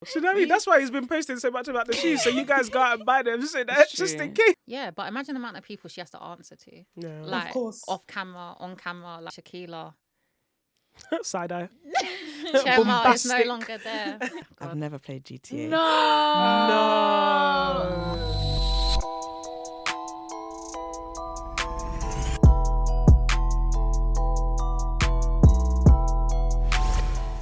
So you know what I mean? That's why he's been posting so much about the shoes. So you guys go out and buy them, so that's just in case. Yeah, but imagine the amount of people she has to answer to. Yeah. Like, of course. off camera, on camera, like Shaquila. Side eye. Chema is no longer there. I've never played GTA. No.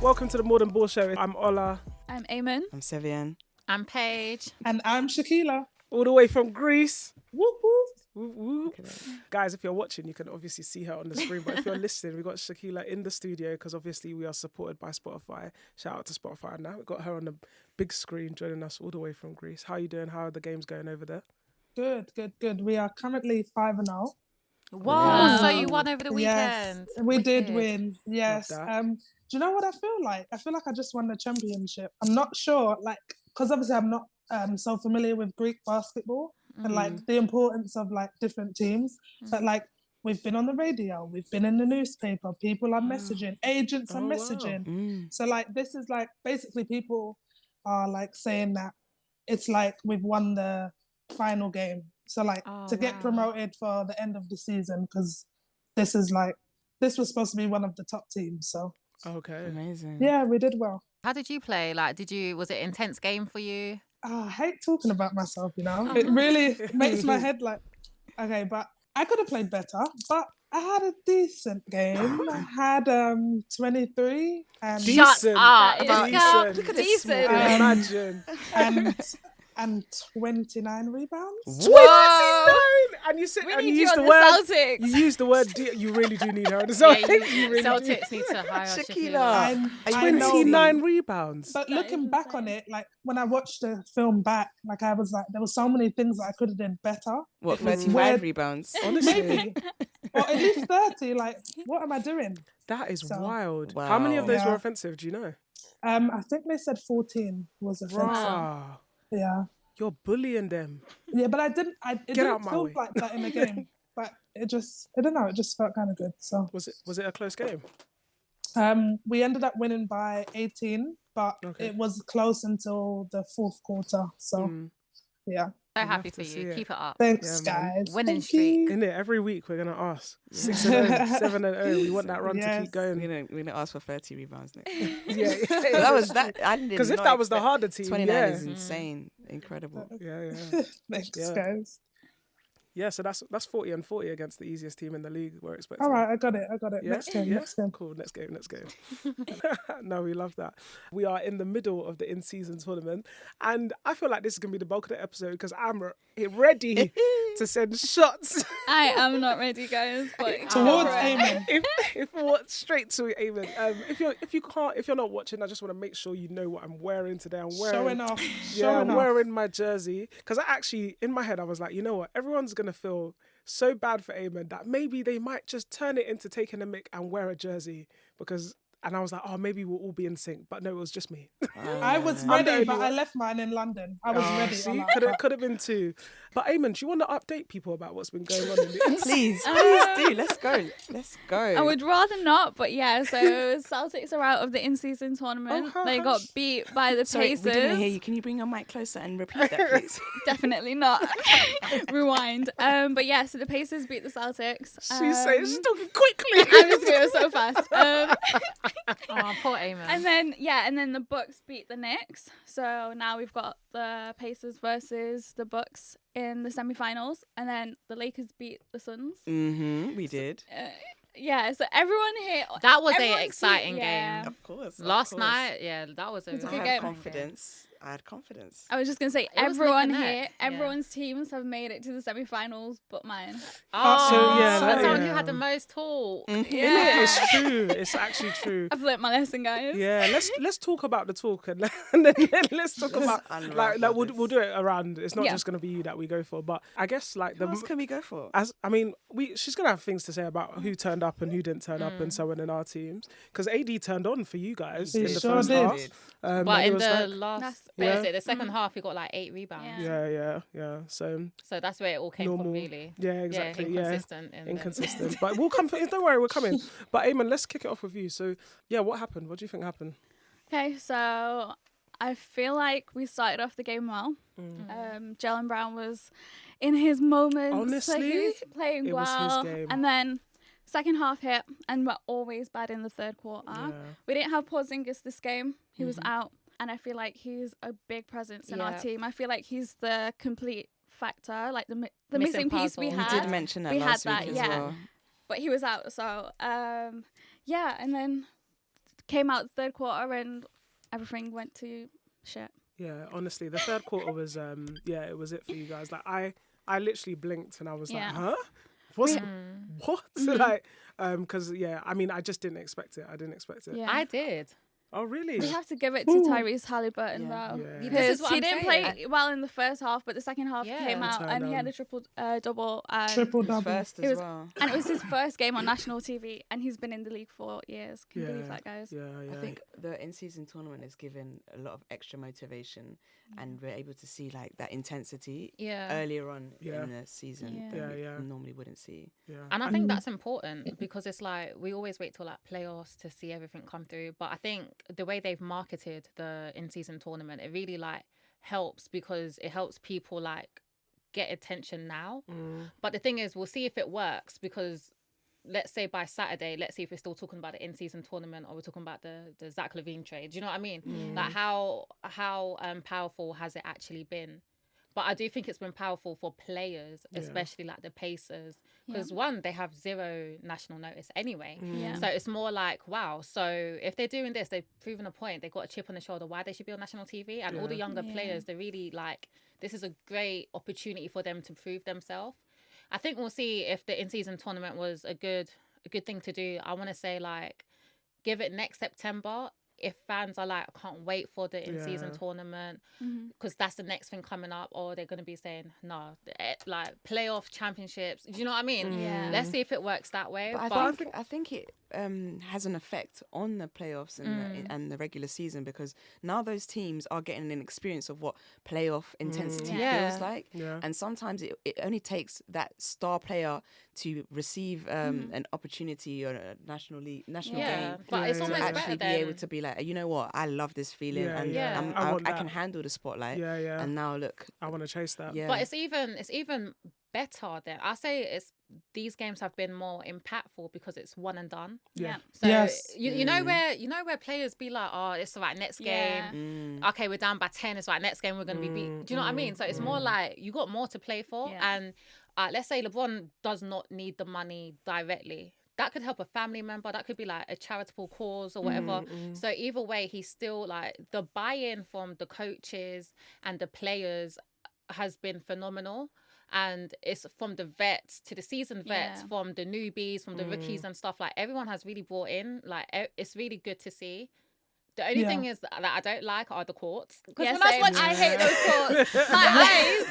Welcome to the More Than Ball Show. I'm Ola. I'm Eamon. I'm Sevian. I'm Paige. And I'm Shaquila. All the way from Greece. Whoop, whoop. Whoop, whoop. Guys, if you're watching, you can obviously see her on the screen. But if you're listening, we've got Shaquila in the studio because obviously we are supported by Spotify. Shout out to Spotify now. We've got her on the big screen joining us all the way from Greece. How are you doing? How are the games going over there? Good. We are currently 5-0. Wow. So you won over the weekend. Yes, we did win. Yes. Love that. Do you know what I feel like? I feel like I just won the championship. I'm not sure, like, because obviously I'm not so familiar with Greek basketball and like the importance of like different teams. But like we've been on the radio, we've been in the newspaper, people are messaging, agents are messaging. Wow. So like this is like basically people are like saying that it's like we've won the final game. So like to get promoted for the end of the season, because this was supposed to be one of the top teams. So Okay. Amazing. yeah, we did well. How did you play? Like, was it an intense game for you? I hate talking about myself, you know. It really makes my head like, okay, but I could have played better, but I had a decent game. I had 23 and Shut up. Decent. Look at this. Imagine. and 29 rebounds. 29! And you said, We and need you you used on the the word. Celtics. You used the word. You really do need her on the Yeah, Celtics. You really do. Celtics need to hire Shaquila. I know. 29 rebounds. But That looking is back on it, like when I watched the film back, like I was like, there were so many things that I could have done better. What, It was 35 weird. rebounds? Honestly, Maybe. Or at least 30. Like, what am I doing? that is So- wild. Wow. How many of those Yeah. were offensive? Do you know? I think they said 14 was offensive. Rah, Yeah. you're bullying them. Yeah, but it Get didn't out my feel way. like that in the game. But I don't know, it just felt kind of good. So Was it a close game? we ended up winning by 18, but Okay. it was close until the fourth quarter. So yeah. So We'll happy have for to see you. it. Keep it up. Thanks, Yeah, man. guys. Winning Thank streak. you. In it, every week we're gonna ask 6-0, 7-0. We want that run to Yes. keep going. We're gonna ask for 30 rebounds next. Yeah, That was that. I didn't. because if that was the harder team, 29 yeah. is insane, incredible. Yeah. Thanks, Yeah. guys. Yeah, so that's 40 and 40 against the easiest team in the league we're expecting. All right, I got it. Yeah? Next game. Cool, next game. No, we love that. We are in the middle of the in-season tournament, and I feel like this is going to be the bulk of the episode because I'm ready to send shots. I am not ready, guys. But Towards Alright. Eamon. if straight to Eamon. If you're not watching, I just want to make sure you know what I'm wearing today. I'm wearing Showing off. Yeah, I'm Showing off. wearing my jersey because I actually, in my head, I was like, you know what? Everyone's going to feel so bad for Eamon that maybe they might just turn it into taking a mick and wear a jersey and I was like, oh, maybe we'll all be in sync. But no, it was just me. I was I'm the ready, but only I one. left mine in London. I was ready. See, I'm like, could have been two. But Eamon, do you want to update people about what's been going on in the Please do. Let's go. I would rather not, but yeah. So Celtics are out of the in-season tournament. Oh, They hush. got beat by the Sorry, Pacers. we didn't hear you. Can you bring your mic closer and repeat that, please? Definitely not. Rewind. But yeah, so the Pacers beat the Celtics. She's talking quickly. I'm just going so fast. Oh, poor Eamon. And then the Bucks beat the Knicks. So now we've got the Pacers versus the Bucks in the semifinals, and then the Lakers beat the Suns. We did. Yeah, so everyone here. That was an everyone's exciting yeah. game. Of course. Last night, yeah, that was a It's a I good had game. confidence. I was just gonna say, was everyone neck and here, neck, everyone's teams have made it to the semifinals, but mine. Oh, So, yeah, that's that- someone who yeah. had the most talk. Yeah, It's true. It's actually true. I've learnt my lesson, guys. Yeah, let's talk about the talk and then let's talk about unravel like we'll this. do it around. It's not Yeah. just gonna be you that we go for, but I guess like Who else can we go for? she's gonna have things to say about who turned up and who didn't turn up and so on in our teams because AD turned on for you guys He in the sure first did. half. But and it in was the like- last, That's- the second half, he got like 8 rebounds. Yeah. So So that's where it all came normal. from, really. Yeah, exactly. Yeah, inconsistent. in the- inconsistent. But we'll come. Don't worry, we're coming. But Eamon, let's kick it off with you. So yeah, what happened? What do you think happened? Okay, so I feel like we started off the game well. Jalen Brown was in his moments. Honestly, he was playing it well. was his game. And then second half hit, and we're always bad in the third quarter. Yeah. We didn't have Porzingis this game. He was out. And I feel like he's a big presence in our team. I feel like he's the complete factor, like the missing piece we had. You did mention that we last had week that, as well. But he was out, so yeah. And then came out the third quarter, and everything went to shit. Yeah, honestly, the third quarter was it was it for you guys. Like I literally blinked and I was like, huh? What? Like, because I mean, I just didn't expect it. I didn't expect it. Yeah. I did. Oh, really? We have to give it to Tyrese Halliburton though, Yeah. This because is what he I'm didn't saying. play well in the first half, but the second half came out turned and he had on. a triple double. And Triple His double. first It as was- well. And it was his first game on national TV, and he's been in the league for years. Can you believe Yeah. that, guys? Yeah, yeah. I think the in-season tournament has given a lot of extra motivation, and we're able to see like that intensity earlier on in the season that we normally wouldn't see. Yeah. And I think that's important because it's like we always wait till like playoffs to see everything come through. But I think the way they've marketed the in-season tournament, it really like helps because it helps people like get attention now. But the thing is, we'll see if it works because let's say by Saturday, let's see if we're still talking about the in-season tournament or we're talking about the Zach LaVine trade. Do you know what I mean? Like how powerful has it actually been? But I do think it's been powerful for players, especially like the Pacers, because one, they have zero national notice anyway. So it's more like, wow. So if they're doing this, they've proven a point. They've got a chip on the shoulder why they should be on national TV. And all the younger players, they're really like, this is a great opportunity for them to prove themselves. I think we'll see if the in-season tournament was a good thing to do. I want to say like, give it next September. If fans are like, I can't wait for the in-season tournament because that's the next thing coming up, or they're going to be saying, no, like playoff championships. Do you know what I mean? Yeah. Let's see if it works that way. But I think it has an effect on the playoffs and the regular season because now those teams are getting an experience of what playoff intensity feels like. Yeah. And sometimes it only takes that star player to receive an opportunity or a national game. But it's to almost actually better be able to be like, you know what, I love this feeling and I can handle the spotlight. Yeah. And now look, I want to chase that. yeah. But it's even better than I say. These games have been more impactful because it's one and done. Yeah. So Yes. you know where players be like, oh, it's all right, next game. Okay, we're down by 10. It's right, next game we're gonna be beat. Do you know what I mean? So it's more like you got more to play for. And let's say LeBron does not need the money directly. That could help a family member. That could be like a charitable cause or whatever. So either way, he's still like the buy-in from the coaches and the players has been phenomenal. And it's from the vets to the seasoned vets, from the newbies, from the rookies and stuff. Like everyone has really brought in. Like it's really good to see. The only thing is that I don't like are the courts. Because when I watch, I hate those courts.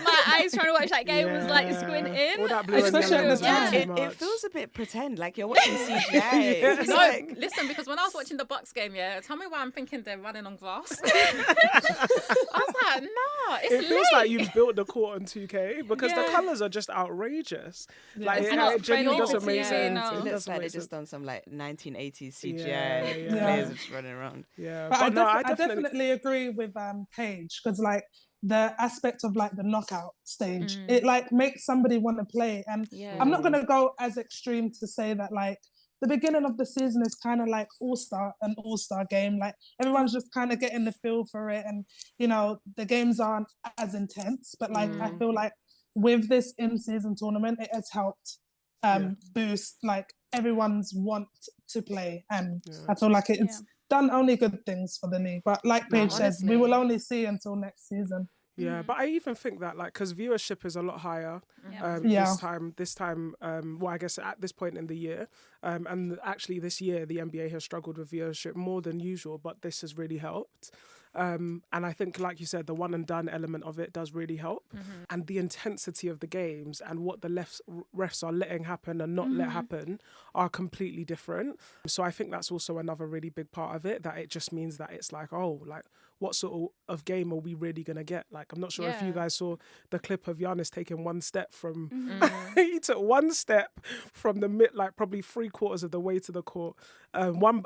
my eyes trying to watch that game was like squinting. All that blue and Especially yellow at is the way time. too much. It feels a bit pretend, like you're watching CGI. It's No, like, listen, because when I was watching the Bucks game, tell me why I'm thinking they're running on grass. I was like, no, it's It feels lit. like you've built the court on 2K because the colours are just outrageous. Like It's it not genuinely doesn't friendly make to, sense. no. It it looks doesn't like make they just sense. done some like 1980s CGI. Yeah. Players are just running around. Yeah, But no, I definitely agree with Paige because like the aspect of like the knockout stage, it like makes somebody want to play. And I'm not gonna go as extreme to say that like the beginning of the season is kind of like an all-star game. Like everyone's just kind of getting the feel for it, and you know the games aren't as intense. But like I feel like with this in-season tournament, it has helped boost like everyone's want to play, and I feel like it's done only good things for the league. But like Paige said, we will only see until next season. Yeah, but I even think that like because viewership is a lot higher this time. Well, I guess at this point in the year, and actually this year the NBA has struggled with viewership more than usual, but this has really helped. And I think, like you said, the one and done element of it does really help, and the intensity of the games and what the refs are letting happen and not let happen are completely different. So I think that's also another really big part of it, that it just means that it's like, oh, like what sort of game are we really gonna get? Like, I'm not sure if you guys saw the clip of Giannis taking one step from he took one step from the mid, like probably 3/4 of the way to the court, one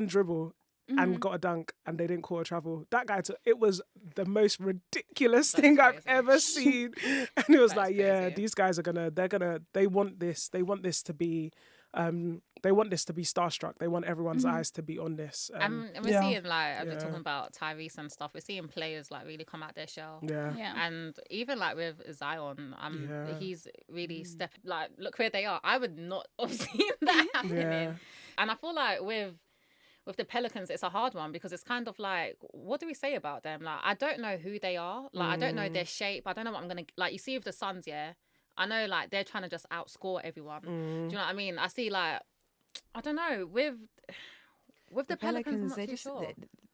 dribble. and got a dunk and they didn't call a travel. That guy it was the most ridiculous thing crazy. I've ever seen. And it was That's like, yeah, crazy. these guys they want this to be starstruck. They want everyone's eyes to be on this. And we're Yeah. seeing, like, as we're Yeah. talking about Tyrese and stuff, we're seeing players like really come out their shell. Yeah. Yeah. And even like with Zion, Yeah. he's really like, look where they are. I would not have seen that happening. Yeah. And I feel like with the Pelicans, it's a hard one because it's kind of like, what do we say about them? Like, I don't know who they are. Like, I don't know their shape. I don't know what I'm going to... Like, you see with the Suns, yeah? I know, like, they're trying to just outscore everyone. Do you know what I mean? I see, like... I don't know. With the Pelicans, I'm not too sure.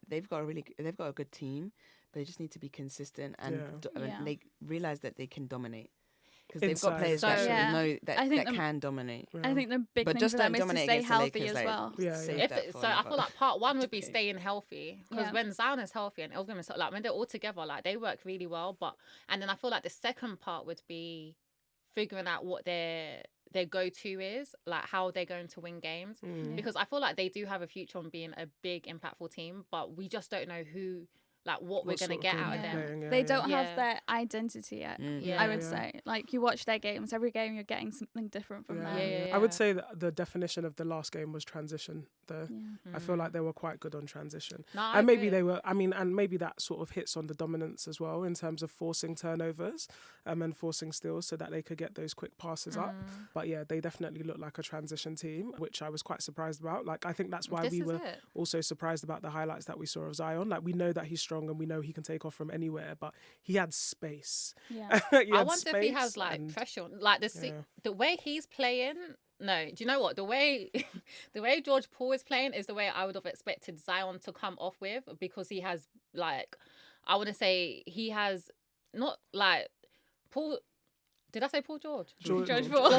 They've got a good team, but they just need to be consistent and Yeah. they realize that they can dominate. Because they've Inside. got players So- that Yeah. know I think that can dominate. I think the big But thing just for them don't is to dominate stay against the healthy Lakers, as like, well. Yeah, save yeah. that for So I another feel like part one would be day. staying healthy because Yeah. when Zion is healthy and Ilgrim is like when they're all together, like they work really well. And then I feel like the second part would be figuring out what their go-to is, like how they're going to win games. Because I feel like they do have a future on being a big impactful team, but we just don't know who, like what we're going to get out of them. They don't Yeah. have their identity yet. Yeah. I would say, like, you watch their games, every game you're getting something different from them. Yeah. I would say that the definition of the last game was transition. Yeah. I feel like they were quite good on transition. No, I And maybe agree. they were, and maybe that sort of hits on the dominance as well in terms of forcing turnovers and forcing steals so that they could get those quick passes up. But yeah, they definitely look like a transition team, which I was quite surprised about. Like, I think that's why This we is were it. also surprised about the highlights that we saw of Zion. Like, we know that he's strong and we know he can take off from anywhere, but he had space. Yeah. He I had wonder if he has space like and- pressure on, like the way he's playing. No, do you know what? The way George Paul is playing is the way I would have expected Zion to come off with, because he has, like, I want to say he has not like Paul. Did I say Paul George? George Jordan Paul.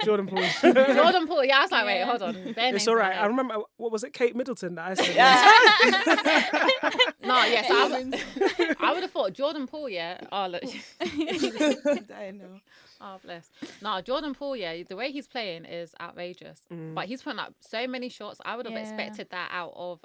Jordan Paul. Jordan Paul. Yeah, I was like, wait, Yeah. hold on. Bare It's names all in my right. head. I remember, what was it, Kate Middleton that I said? No, yes, I would have thought Jordan Paul. Yeah. Oh look. I know. Oh bless. No, Jordan Paul. Yeah, the way he's playing is outrageous. But he's putting up so many shots. I would have Yeah. expected that out of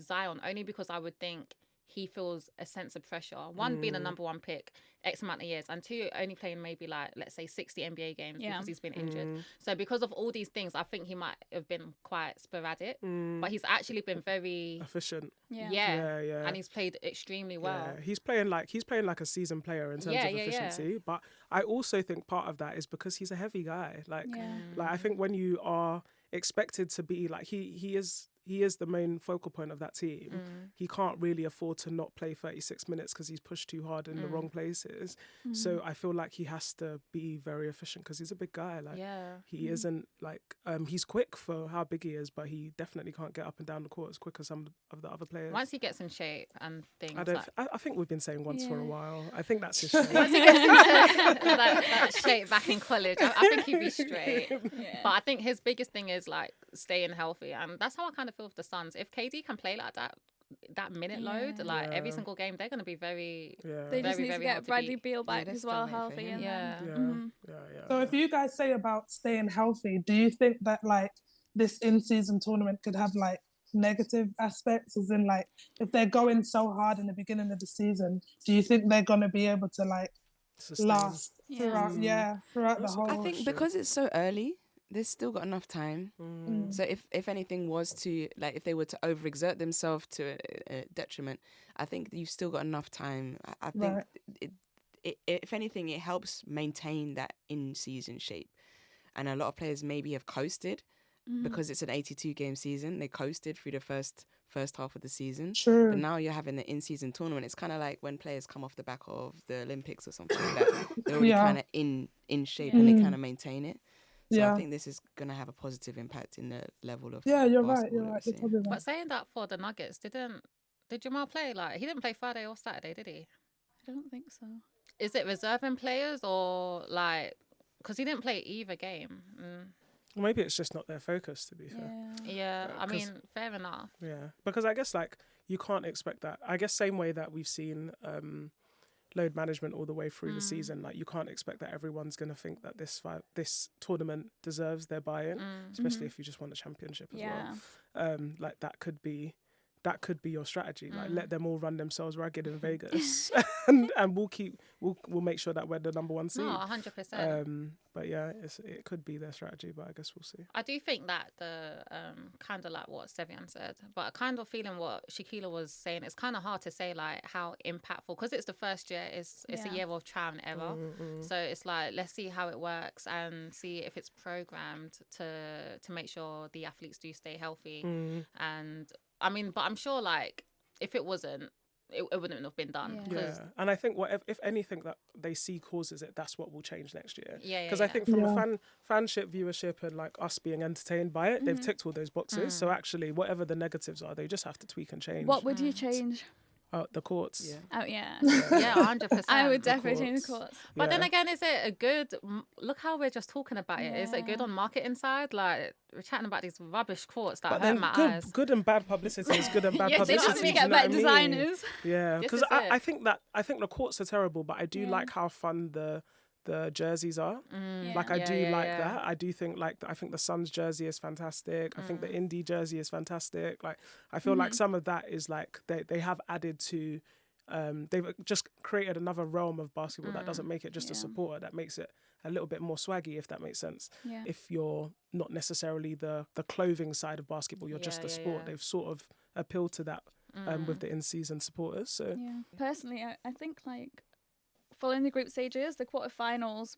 Zion, only because I would think he feels a sense of pressure. One, being a number one pick X amount of years, and two, only playing maybe like, let's say 60 NBA games because he's been injured. So because of all these things, I think he might have been quite sporadic, but he's actually been very Efficient. Yeah. and he's played extremely well. Yeah, he's playing like a seasoned player in terms of efficiency. But I also think part of that is because he's a heavy guy. Like, I think when you are expected to be like he is the main focal point of that team, he can't really afford to not play 36 minutes because he's pushed too hard in the wrong places. So I feel like he has to be very efficient because he's a big guy. Like, he isn't like he's quick for how big he is, but he definitely can't get up and down the court as quick as some of the other players. Once he gets in shape and things, I think we've been saying once for a while. I think that's his shape. once he gets into that shape back in college, I think he'd be straight. But I think his biggest thing is like staying healthy, and that's how I kind of feel with the Suns. If KD can play like that minute load, like every single game, they're going to be very, They just very, need to very get hard to Bradley beat. Beal back they're as well, still waiting for healthy. him. And Yeah. So if you guys say about staying healthy, do you think that like this in-season tournament could have like negative aspects, as in like if they're going so hard in the beginning of the season, do you think they're going to be able to like Sustain. last throughout throughout the That's a whole I think because it's so early, they've still got enough time. So if anything was to, like, if they were to overexert themselves to a detriment, I think you've still got enough time. I think if anything, it helps maintain that in-season shape. And a lot of players maybe have coasted because it's an 82-game season. They coasted through the first half of the season. True. But now you're having the in-season tournament. It's kind of like when players come off the back of the Olympics or something like that. They're already kind of in shape and they kind of maintain it. So I think this is going to have a positive impact in the level of you're right. basketball You're that right. we're You're probably right. But saying that for the Nuggets, did Jamal play? Like, he didn't play Friday or Saturday, did he? I don't think so. Is it reserving players or like, because he didn't play either game? Maybe it's just not their focus, to be fair. Yeah, I 'cause- mean, fair enough. Yeah, because I guess like you can't expect that. I guess same way that we've seen load management all the way through the season. Like, you can't expect that everyone's going to think that this tournament deserves their buy-in, especially if you just won the championship as well. Like, that could be your strategy. Like, let them all run themselves ragged in Vegas, and we'll make sure that we're the number one seed. No, 100%. But yeah, it could be their strategy, but I guess we'll see. I do think that the kind of like what Sevian said, but I kind of feeling what Shaquila was saying. It's kind of hard to say like how impactful, because it's the first year. It's a year of trial and error. So it's like, let's see how it works and see if it's programmed to make sure the athletes do stay healthy. And I mean, but I'm sure like if it wasn't, it wouldn't have been done. Yeah, and I think if anything that they see causes it, that's what will change next year. Because I think from a fanship, viewership, and like us being entertained by it, they've ticked all those boxes. So actually, whatever the negatives are, they just have to tweak and change. What would you change? The courts. Yeah. Oh, yeah. Yeah, 100%. I would definitely change the courts. But then again, is it a good... Look how we're just talking about it. Is it good on marketing side? Like, we're chatting about these rubbish courts that hurt my eyes. Good and bad publicity is good and bad publicity. They get better designers. Yeah, because I think the courts are terrible, but I do like how fun the jerseys are. Like, I do like that. I do think I think the Suns jersey is fantastic. I think the Indy jersey is fantastic. Like, I feel like some of that is like they have added to they've just created another realm of basketball that doesn't make it just a supporter, that makes it a little bit more swaggy, if that makes sense. If you're not necessarily the clothing side of basketball, you're just the sport. They've sort of appealed to that with the in-season supporters. So personally, I think like following the group stages, the quarterfinals,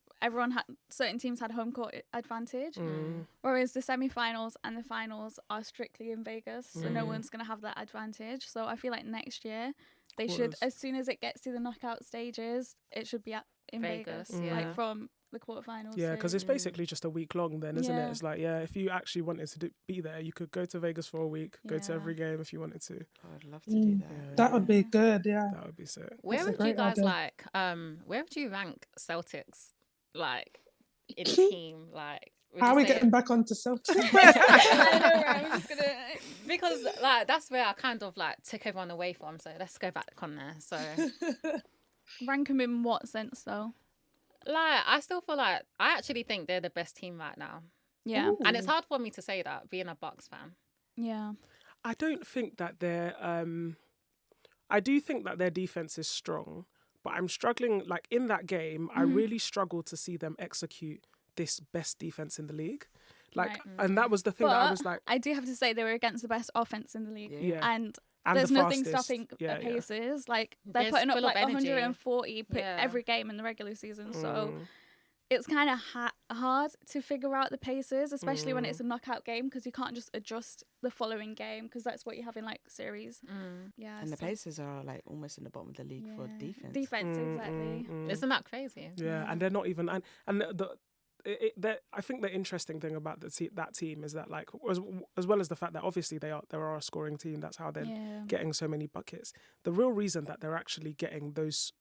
certain teams had home court advantage, whereas the semi-finals and the finals are strictly in Vegas, so no one's going to have that advantage. So I feel like next year they should, as soon as it gets to the knockout stages, it should be in Vegas, like from the quarterfinals. Yeah, because it's basically just a week long then, isn't it? It's like, if you actually wanted to be there, you could go to Vegas for a week, go to every game if you wanted to. I'd love to do that. Yeah, that would be good, That would be sick. Where would you guys like, where would you rank Celtics, like, in team, like... How are we getting back onto Celtics? I know where I'm just gonna... Because, like, that's where I kind of, like, took everyone away from, so let's go back on there, so... Rank them in what sense, though? Like, I still feel like I actually think they're the best team right now. Yeah. Ooh. And it's hard for me to say that, being a Bucks fan. Yeah. I don't think that I do think that their defense is strong, but I'm struggling, like, in that game, I really struggled to see them execute this best defense in the league. Like, and that was the thing that I was like... I do have to say they were against the best offense in the league. Yeah. And there's the nothing fastest. stopping the Pacers. Like, they're There's putting up full like of energy. 140 every game in the regular season. So it's kind of hard to figure out the Pacers, especially when it's a knockout game, because you can't just adjust the following game, because that's what you have in like series. Yeah. And the Pacers are like almost in the bottom of the league for defense. Defense, exactly. Isn't that crazy? Yeah, and they're not even... And I think the interesting thing about that team is that, like, as well as the fact that obviously they are a scoring team, that's how they're getting so many buckets. The real reason that they're actually getting those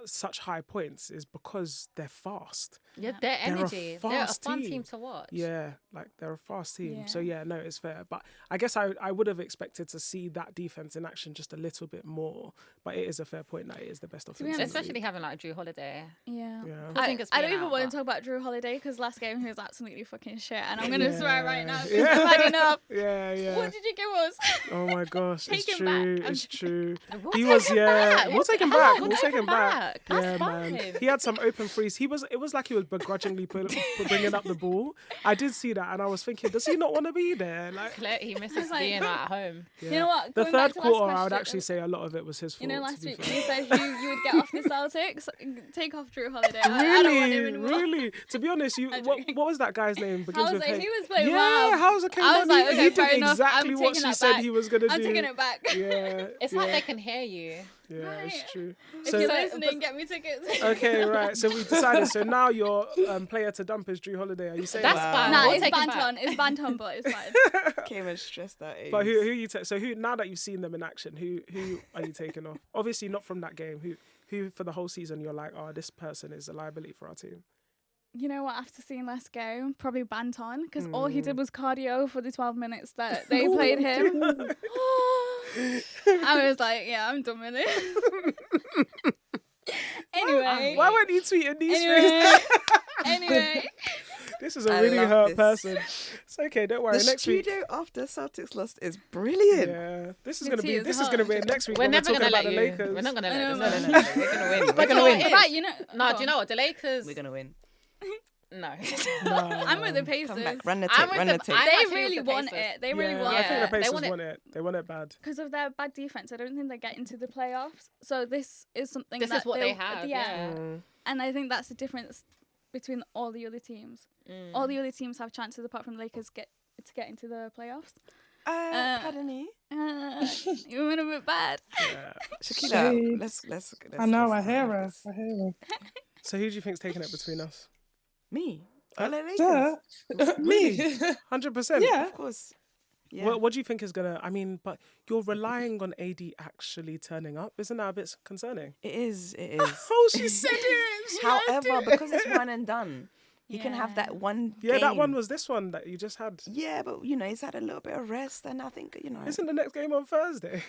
such high points is because they're fast. Yeah, their energy. They're a fun team to watch. Yeah, like, they're a fast team. Yeah. So yeah, no, it's fair. But I guess I would have expected to see that defense in action just a little bit more. But it is a fair point that it is the best offense. Especially having like Drew Holiday. Yeah. I don't even want to talk about Drew Holiday, because last game he was absolutely fucking shit, and I'm gonna swear right now. Bad enough. Yeah. What did you give us? Oh my gosh, Take it's him true. back. It's true. We'll take him back. We'll take him back. That's Yeah, fine. man. He had some open threes. It was like he was begrudgingly bringing up the ball. I did see that, and I was thinking, does he not want to be there? Like, He misses being at home. yeah. You know what? The Going back third to last quarter, I would question- actually say a lot of it was his fault. You know, last to be week fair. you said you would get off the Celtics. Take off Drew Holiday. I don't want him anymore. Really? To be honest, what was that guy's name? Begins with Hauser, H. he was playing Yeah, well. Hauser came I on. was like, He okay, did fair enough. exactly I'm what taking she that said back. he was going to do. I'm taking it back. Yeah. It's like they can hear you. Yeah, Right. it's true. If you're listening, get me tickets. Okay, right. So we decided. So now your player to dump is Drew Holiday. Are you saying That's that? fine. Nah, We'll it's take him back. Banton. It's Banton, but it's fine. Came and stressed that age. But who you so who, now that you've seen them in action, who are you taking off? Obviously not from that game. Who for the whole season you're like, oh, this person is a liability for our team. You know what? After seeing last game, probably Banton, because all he did was cardio for the 12 minutes that they played him. I was like, yeah, I'm done with it. Anyway. Why weren't you tweeting these things? Anyway. This is a really hurt person. It's okay, don't worry. The next week. studio after Celtics lost is brilliant. Yeah, this is The gonna tea be is hot. next week. We're when never talking gonna about let the you. Lakers. We're not gonna I let know, this. man. No. We're gonna win. We're But gonna you know win. what? Right, you know. No, do you know what? The Lakers. We're gonna win. No. I'm with the Pacers. Come back, run the I'm tape, with run the- the tape. I'm They actually with really the want Pacers. it. They really Yeah, want I think it. the Pacers want it. want it. They want it bad. Because of their bad defense, I don't think they get into the playoffs. So this is something This that is what they have. Yeah. And I think that's the difference between all the other teams. All the other teams have chances apart from the Lakers to get into the playoffs. Pardon me. You went a bit bad. Yeah. Shakila, Shade. let's I know, I let's hear have her. this. I hear her. So who do you think's taking it between us? Me. LA Lakers. Duh. Me. 100%. Yeah. Of course. Yeah. What do you think is gonna? I mean, but you're relying on AD actually turning up. Isn't that a bit concerning? It is. It is. Oh, she said it. She liked However, it. because it's one and done, you can have that one. Yeah, that game. one was this one that you just had. Yeah, but he's had a little bit of rest, and I think Isn't the next game on Thursday?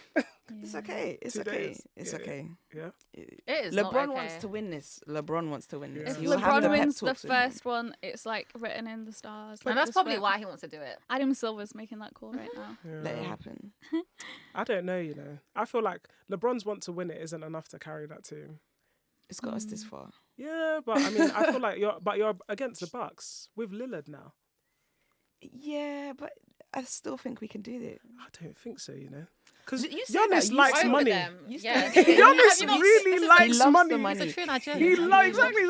it's okay. It's 2 okay. days. It's Yeah. okay. Yeah. It is not LeBron okay. wants to win this. LeBron wants to win this. Yeah. If He'll have LeBron pep wins the talks with him. first one, it's like written in the stars. And like that's the probably script. why he wants to do it. Adam Silver's making that call right now. Let it happen. I don't know. I feel like LeBron's want to win it isn't enough to carry that team. It's got us this far. Yeah, but I mean, I feel like you're against the Bucks with Lillard now. Yeah, but I still think we can do it. I don't think so. Because You say that, Giannis you likes say Over money. them. You Yeah. still- Giannis Have you not- really this is likes He loves money. the money. He's a true Nigerian. He likes exactly. He's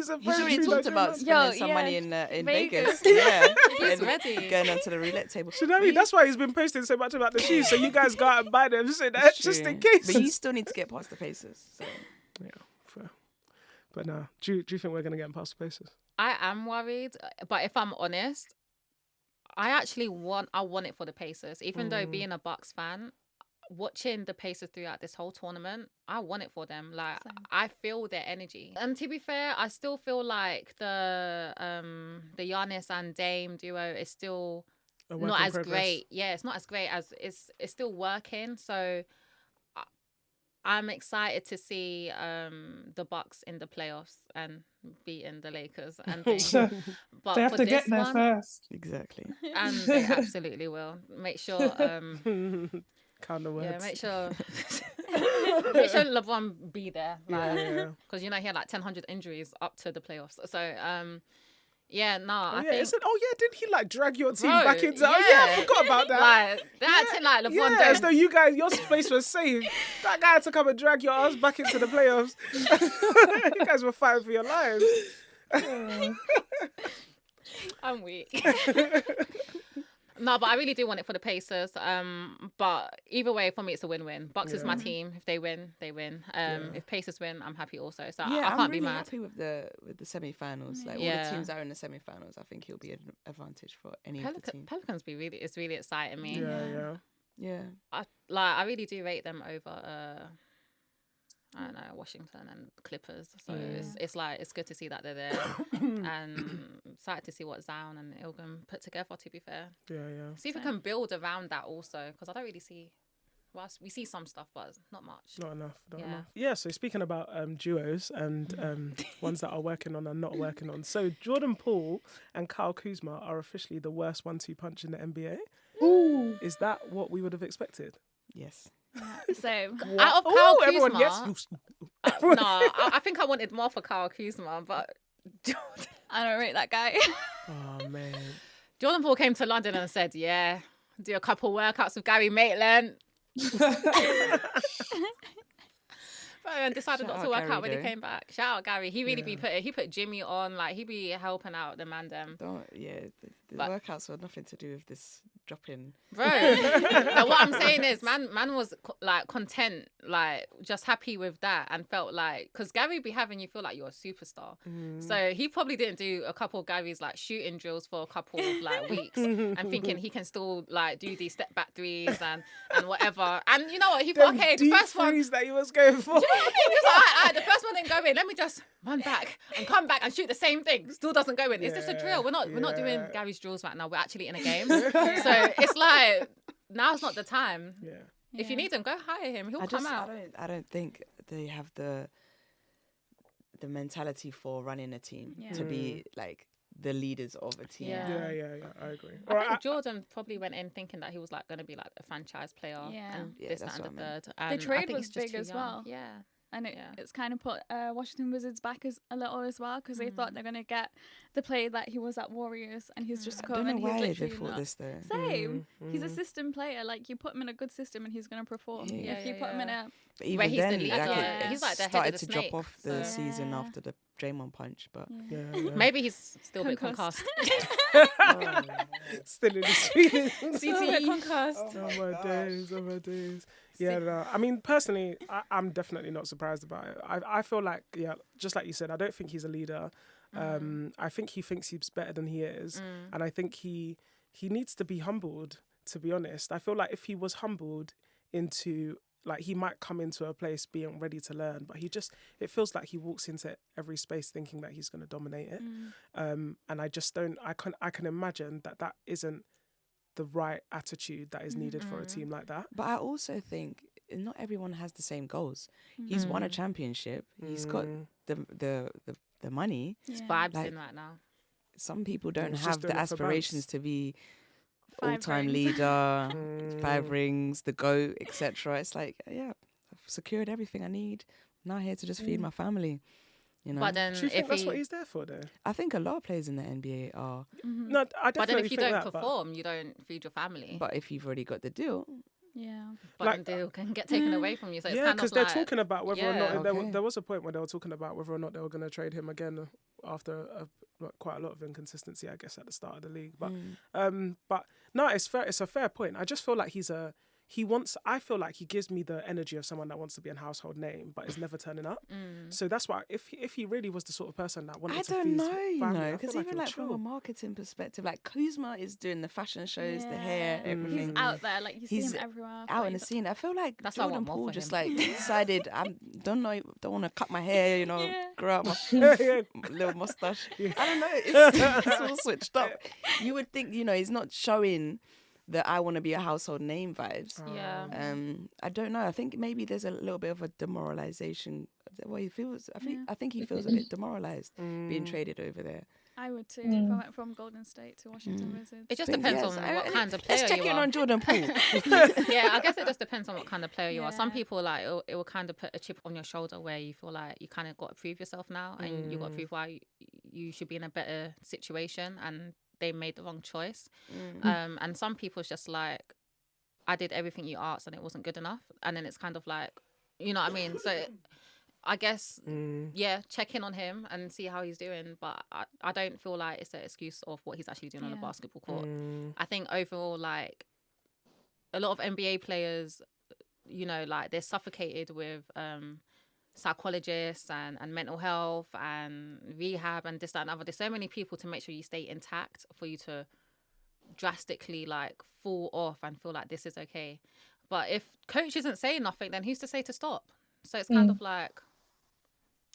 a He's very already true talked Nigerian about man. spending some yeah. money in Vegas. Vegas. Yeah, He's And ready. going onto the roulette table. Do you know what I mean? That's why he's been posting so much about the shoes. So you guys go out and buy them. So that It's just true. in case. But you still need to get past the Pacers. So. Yeah, fair. But no, do you think we're gonna get past the Pacers? I am worried, but if I'm honest, I want it for the Pacers. Even though being a Bucks fan, watching the Pacers throughout this whole tournament, I want it for them. Like Same. I feel their energy. And to be fair, I still feel like the Giannis and Dame duo is still A work not in as progress. great. Yeah, it's not as great as it's still working. So I'm excited to see the Bucks in the playoffs and beating the Lakers and things. But They have for to this get there one, first. Exactly. and they absolutely will. Make sure Kind of words. yeah, make sure make sure LeBron be there. Yeah. Because he had like 1,000 injuries up to the playoffs. So yeah, no, Oh, I yeah, think didn't he drag your team Bro, back into? Oh yeah, I forgot about that. Like they had to LeBron Yeah, as don't though your place was safe. That guy had to come and drag your ass back into the playoffs. You guys were fighting for your lives. I'm weak. No, but I really do want it for the Pacers. But either way, for me, it's a win-win. Bucks is my team. If they win, they win. If Pacers win, I'm happy also. So Yeah, I can't I'm be really mad. happy with the semi-finals. Like all Yeah. the teams that are in the semi-finals, I think he'll be an advantage for any of the teams. Pelicans it's really exciting me. Yeah. Yeah. I really do rate them over I don't know, Washington and Clippers. So it's good to see that they're there. And excited to see what Zion and Ilgan put together, to be fair. Yeah. See if we can build around that also, because I don't really see we see some stuff, but not much. Not enough. Yeah. Enough. Yeah. So speaking about duos and ones that are working on and not working on. So Jordan Poole and Kyle Kuzma are officially the worst 1-2 punch in the NBA. Ooh. Is that what we would have expected? Yes. So Out of Kyle Kuzma, everyone, yes. no, I think I wanted more for Kyle Kuzma, but I don't rate that guy. Oh man. Jordan Poole came to London and said, "Yeah, do a couple workouts with Gary Maitland." And decided Shout not to out work Gary, out when he though. came back. Shout out Gary. He really he put Jimmy on, like he be helping out the man them. The But- workouts had nothing to do with this drop-in. Bro, like, what I'm saying is, man was like content, like just happy with that, and felt like, because Gary be having you feel like you're a superstar. So he probably didn't do a couple of Gary's like shooting drills for a couple of like weeks, and thinking he can still like do these step back threes and whatever. And you know what? He thought, okay, the deep first one. freeze that he was going for. Do you know what I mean? He was like, all right, the first one didn't go in. Let me just run back and come back and shoot the same thing. Still doesn't go in. Is this a drill? We're not doing Gary's drills right now. We're actually in a game. So it's like, now's not the time. Yeah. If you need him, go hire him. He'll come out. I don't think they have the mentality for running a team to be like the leaders of a team. Yeah, I agree. I think Jordan probably went in thinking that he was like going to be like a franchise player. And this, that, and the third. The trade was big as well. Yeah. And it's kind of put Washington Wizards back a little as well, because they thought they're going to get the player that he was at Warriors, and he's just come and he's literally they thought this though. Same. He's a system player. Like, you put him in a good system and he's going to perform. If you put him in a... But even he's then, the leader. He's like the started head of to the drop snake, off the season after the Draymond punch, but maybe he's still a bit concussed. Still in the feelings. CTE concussed. Oh my days. Yeah, no. I mean, personally, I'm definitely not surprised about it. I feel like, just like you said, I don't think he's a leader. I think he thinks he's better than he is. And I think he needs to be humbled, to be honest. I feel like if he was humbled into, like, he might come into a place being ready to learn, but it feels like he walks into every space thinking that he's going to dominate it. And I just don't, I can imagine that isn't the right attitude that is needed for a team like that. But I also think not everyone has the same goals. He's won a championship. He's got the money. His vibes in right now. Some people don't have the aspirations to be 5 all-time rings. leader, 5 rings, the GOAT, etc. It's like, I've secured everything I need. I'm now here to just feed my family. You know? But then, do you think that's what he's there for, though? I think a lot of players in the NBA are. No, I definitely But then if you think don't that, perform, you don't feed your family. But if you've already got the deal, But the deal can get taken away from you. So it's kind of because they're talking about whether or not Okay. there was a point where they were talking about whether or not they were going to trade him again after quite a lot of inconsistency, I guess, at the start of the league. But no, it's fair. It's a fair point. I just feel like I feel like he gives me the energy of someone that wants to be a household name, but is never turning up. So that's why, if he really was the sort of person that wanted to feed his family, because even like from a marketing perspective, like Kuzma is doing the fashion shows, the hair, everything. He's out there, like, you see him everywhere. Out in the scene. I feel like That's what I Jordan want more Poole for just him. like decided don't want to cut my hair, grow out my little mustache. I don't know. It's all switched up. You would think, he's not showing that I want to be a household name vibes. I don't know. I think maybe there's a little bit of a demoralization. Well, he feels. I think he feels a bit demoralized being traded over there. I would too. If I went from Golden State to Washington Wizards. It just depends on what kind of player you are. Let's check in on Jordan Poole. Yeah, I guess it just depends on what kind of player you are. Some people, like, it will kind of put a chip on your shoulder where you feel like you kind of got to prove yourself now, and you got to prove why you should be in a better situation, and they made the wrong choice. And some people, it's just like, I did everything you asked and it wasn't good enough, and then it's kind of like, you know what I mean? So I guess, check in on him and see how he's doing. But I don't feel like it's an excuse of what he's actually doing on the basketball court. I think overall, like, a lot of NBA players, like, they're suffocated with psychologists and mental health and rehab and this, that, and other. There's so many people to make sure you stay intact for you to drastically, like, fall off and feel like this is okay. But if coach isn't saying nothing, then who's to say to stop? So it's kind of like,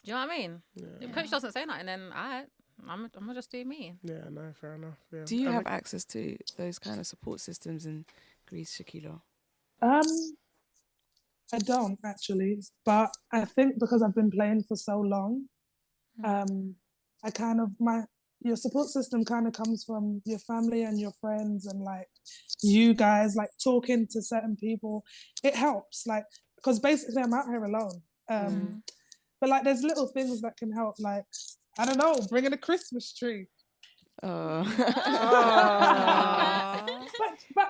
do you know what I mean? If coach doesn't say nothing, then I'm gonna just do me. Yeah, no, fair enough. Yeah. Do you have access to those kind of support systems in Greece, Shaquila? I don't actually, but I think because I've been playing for so long, your support system kind of comes from your family and your friends, and like you guys, like, talking to certain people. It helps, like, because basically I'm out here alone. But like, there's little things that can help, like, I don't know, bringing a Christmas tree. But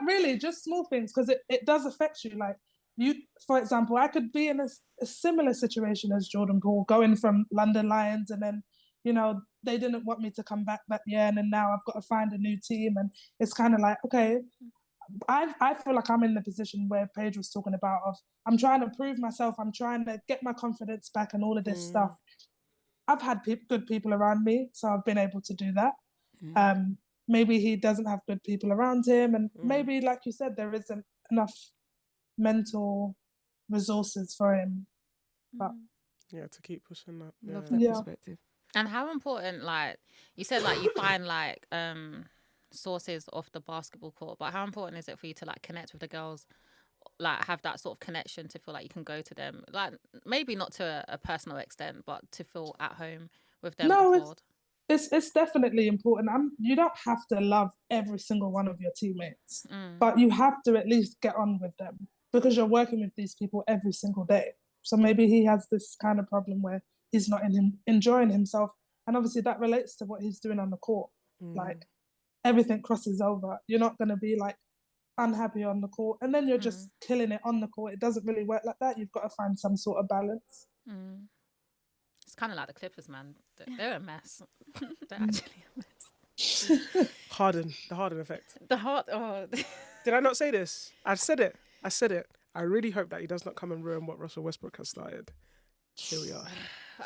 really, just small things, because it does affect you. Like, you, for example, I could be in a similar situation as Jordan Poole, going from London Lions, and then, they didn't want me to come back that year, and then now I've got to find a new team, and it's kind of like, okay, I feel like I'm in the position where Paige was talking about, of I'm trying to prove myself, I'm trying to get my confidence back and all of this stuff. I've had good people around me, so I've been able to do that. Maybe he doesn't have good people around him, and maybe, like you said, there isn't enough mental resources for him. But to keep pushing that. Love that perspective. And how important, like, you said, like, you find, like, sources off the basketball court, but how important is it for you to, like, connect with the girls like have that sort of connection to feel like you can go to them, like maybe not to a personal extent, but to feel at home with them. No, it's definitely important. You don't have to love every single one of your teammates, but you have to at least get on with them because you're working with these people every single day. So maybe he has this kind of problem where he's not enjoying himself, and obviously that relates to what he's doing on the court. Like everything crosses over. You're not going to be like unhappy on the court and then you're just killing it on the court. It doesn't really work like that. You've got to find some sort of balance. It's kind of like the Clippers, man. They're a mess. They're actually a mess. The Harden effect. Oh. Did I not say this? I said it. I really hope that he does not come and ruin what Russell Westbrook has started. Here we are.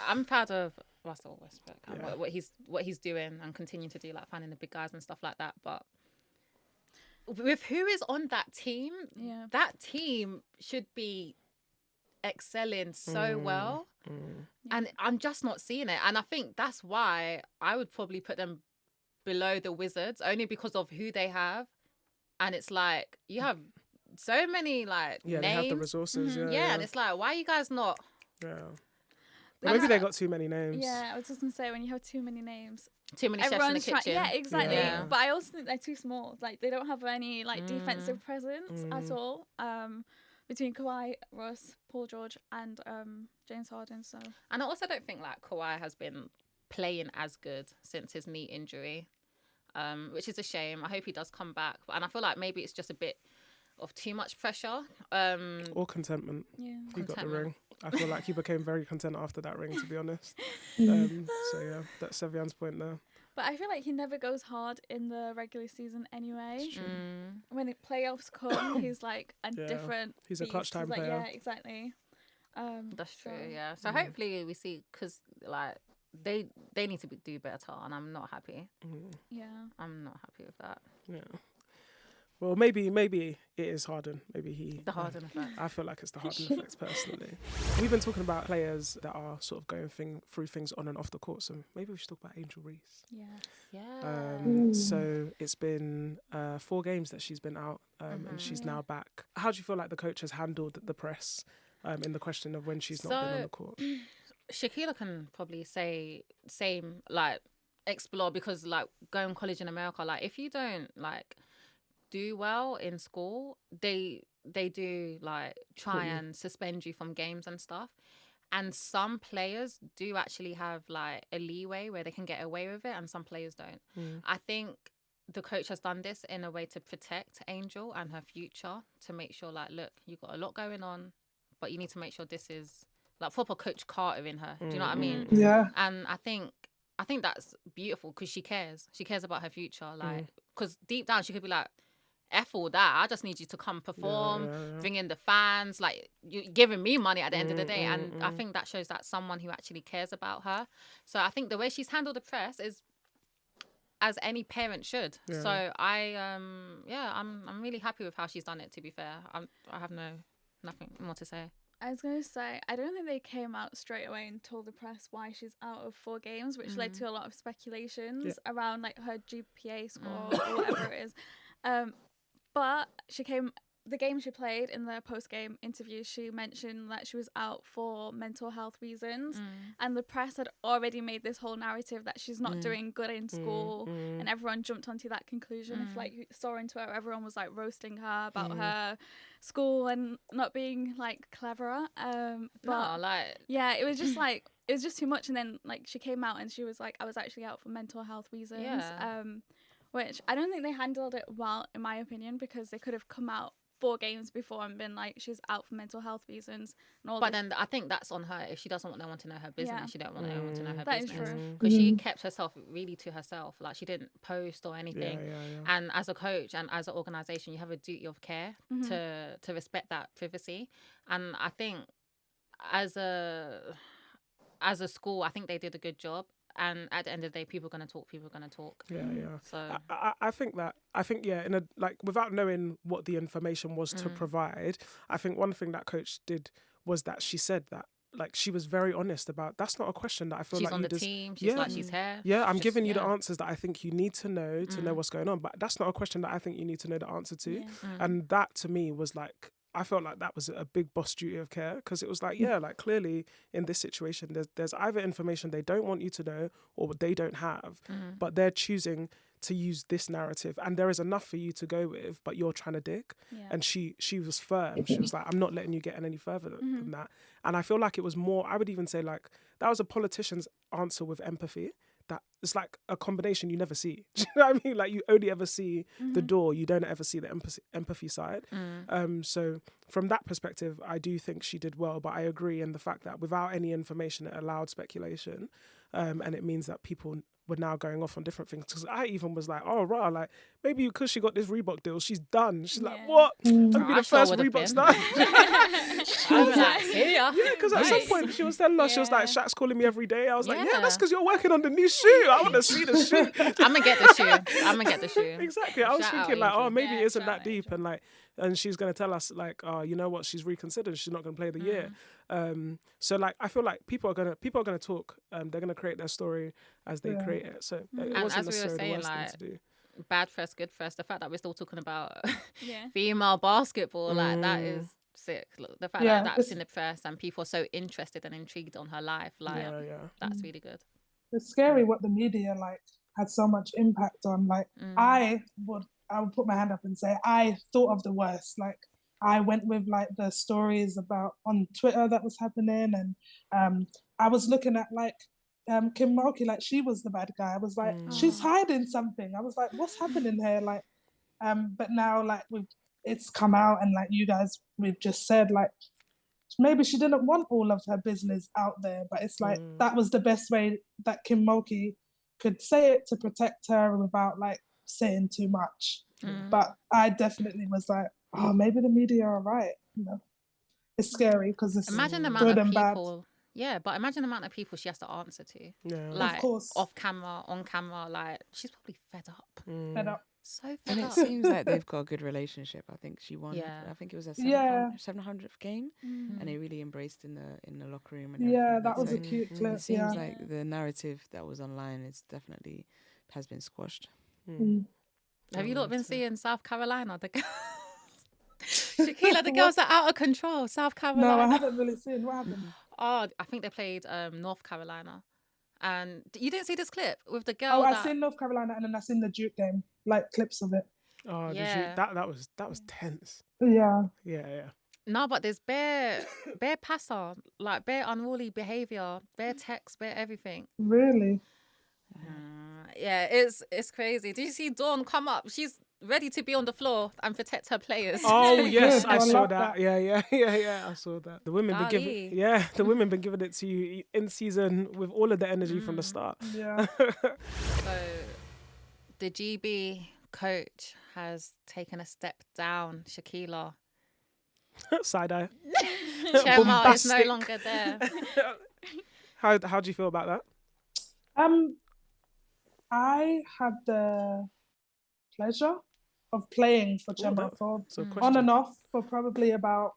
I'm proud of Russell Westbrook and what he's doing and continuing to do, like finding the big guys and stuff like that. But with who is on that team, that team should be excelling so well. And I'm just not seeing it. And I think that's why I would probably put them below the Wizards, only because of who they have. And it's like, you have so many like names. They have the resources. And it's like, why are you guys not? Maybe they got too many names. Yeah, I was just gonna say, when you have too many names, too many chefs in the kitchen. Yeah, exactly. Yeah. But I also think they're too small. Like they don't have any like defensive presence at all. Between Kawhi, Russ, Paul George, and James Harden. So, and I also don't think like Kawhi has been playing as good since his knee injury, which is a shame. I hope he does come back, and I feel like maybe it's just a bit of too much pressure. Or contentment. Yeah, he got the ring. I feel like he became very content after that ring, to be honest. So yeah, that's Sevian's point there. But I feel like he never goes hard in the regular season anyway. When the playoffs come, he's like a different He's a clutch time player. Yeah, exactly. That's true, yeah. So hopefully we see, because like they need to do better, and I'm not happy. Yeah. I'm not happy with that. Yeah. Well, maybe it is Harden. The Harden effect. I feel like it's the Harden effect personally. We've been talking about players that are sort of going through things on and off the court, so maybe we should talk about Angel Reese. Yeah. So it's been 4 games that she's been out, and she's now back. How do you feel like the coach has handled the press in the question of when she's not been on the court? Shaquilla can probably say same, like explore, because like going college in America, like if you don't like do well in school, they do like try and suspend you from games and stuff. And some players do actually have like a leeway where they can get away with it, and some players don't. I think the coach has done this in a way to protect Angel and her future, to make sure like, look, you got a lot going on, but you need to make sure this is like proper Coach Carter in her. Do you know what I mean? Yeah. And I think that's beautiful, because she cares about her future. Like, because deep down she could be like, F all that, I just need you to come perform, bring in the fans, like you're giving me money at the end of the day. And I think that shows that someone who actually cares about her. So I think the way she's handled the press is as any parent should. So I'm really happy with how she's done it, to be fair. I have nothing more to say. I was going to say, I don't think they came out straight away and told the press why she's out of 4 games, which led to a lot of speculations around like her GPA score or whatever it is. But the game she played, in the post-game interview, she mentioned that she was out for mental health reasons. And the press had already made this whole narrative that she's not doing good in school. And everyone jumped onto that conclusion. If like you saw on Twitter, everyone was like roasting her about her school and not being like cleverer. Yeah, it was just like, it was just too much. And then like she came out and she was like, I was actually out for mental health reasons. Which I don't think they handled it well, in my opinion, because they could have come out 4 games before and been like, she's out for mental health reasons. But then I think that's on her. If she doesn't want anyone to know her business, she don't want anyone to know her business. That is true. Because she kept herself really to herself. Like, she didn't post or anything. And as a coach and as an organisation, you have a duty of care to respect that privacy. And I think as a school, I think they did a good job. And at the end of the day, people are going to talk. So I think in a like, without knowing what the information was to provide, I think one thing that coach did was that she said that, like, she was very honest about, that's not a question that I feel she's like on the team. She's like, she's here. Yeah, I'm giving you the answers that I think you need to know what's going on. But that's not a question that I think you need to know the answer to. And that to me was like, I felt like that was a big boss duty of care, because it was like, yeah, like clearly in this situation, there's either information they don't want you to know or they don't have, but they're choosing to use this narrative, and there is enough for you to go with, but you're trying to dig. And she was firm. She was like, I'm not letting you get any further than that. And I feel like it was more, I would even say like, that was a politician's answer with empathy. That it's like a combination you never see. Do you know what I mean? Like, you only ever see the door, you don't ever see the empathy side. So from that perspective, I do think she did well, but I agree in the fact that without any information, it allowed speculation. And it means that people were now going off on different things. Because I even was like, oh, right, like, maybe because she got this Reebok deal, she's done. She's like, what? I'm going to be the first Reebok star. I was like, see ya. Yeah, because at some point she was telling us, she was like, Shaq's calling me every day. I was like, yeah, that's because you're working on the new shoe. I want to see the shoe. I'm going to get the shoe. Exactly. I was thinking like, oh, maybe it isn't that Angel. deep. And like, and she's going to tell us like, oh, you know what? She's reconsidered. She's not going to play the year. So like, I feel like people are gonna talk. They're gonna create their story as they create it. So it wasn't necessarily the worst thing to do. Bad press, good press. The fact that we're still talking about female basketball, like that is sick. Look, the fact that that's in the press and people are so interested and intrigued on her life, like that's really good. It's scary what the media like had so much impact on. Like I would put my hand up and say I thought of the worst. Like I went with like the stories about on Twitter that was happening, and I was looking at like Kim Mulkey, like she was the bad guy. I was like, she's hiding something. I was like, what's happening here? Like, but now like it's come out, and like you guys, we've just said like maybe she didn't want all of her business out there, but it's like that was the best way that Kim Mulkey could say it to protect her without like saying too much. But I definitely was like, oh, maybe the media are right. You know, it's scary because it's imagine the good amount of and people. bad. Yeah, but imagine the amount of people she has to answer to. Yeah. Like, of course, off camera, on camera, like she's probably fed up. Fed up. So fed And up. it seems like they've got a good relationship. I think she won. Yeah. I think it was her 700th game, and they really embraced in the locker room. And Yeah, everything. that was So a cute clip. it seems like the narrative that was online has been squashed. Have you not been seeing South Carolina? The girls, Shaquila, the girls are out of control. South Carolina. No, I haven't really seen what happened. Oh, I think they played North Carolina. And you didn't see this clip with the girl? Oh, I seen North Carolina, and then I seen the Duke game, like clips of it. Oh, Yeah. that was tense. Yeah. Yeah. No, but there's bare passer, like bare unruly behavior, bare text, bare everything. Really? Yeah, it's crazy. Did you see Dawn come up? She's ready to be on the floor and protect her players. Oh yes, I I saw love that. that. Yeah. I saw that. The women been Golly. been giving it to you in season with all of the energy from the start. Yeah. So the GB coach has taken a step down. Shaquila. Side eye. Chema is no Bombastic. longer there. How do you feel about that? I had the pleasure of playing for Gemma for So on and off for probably about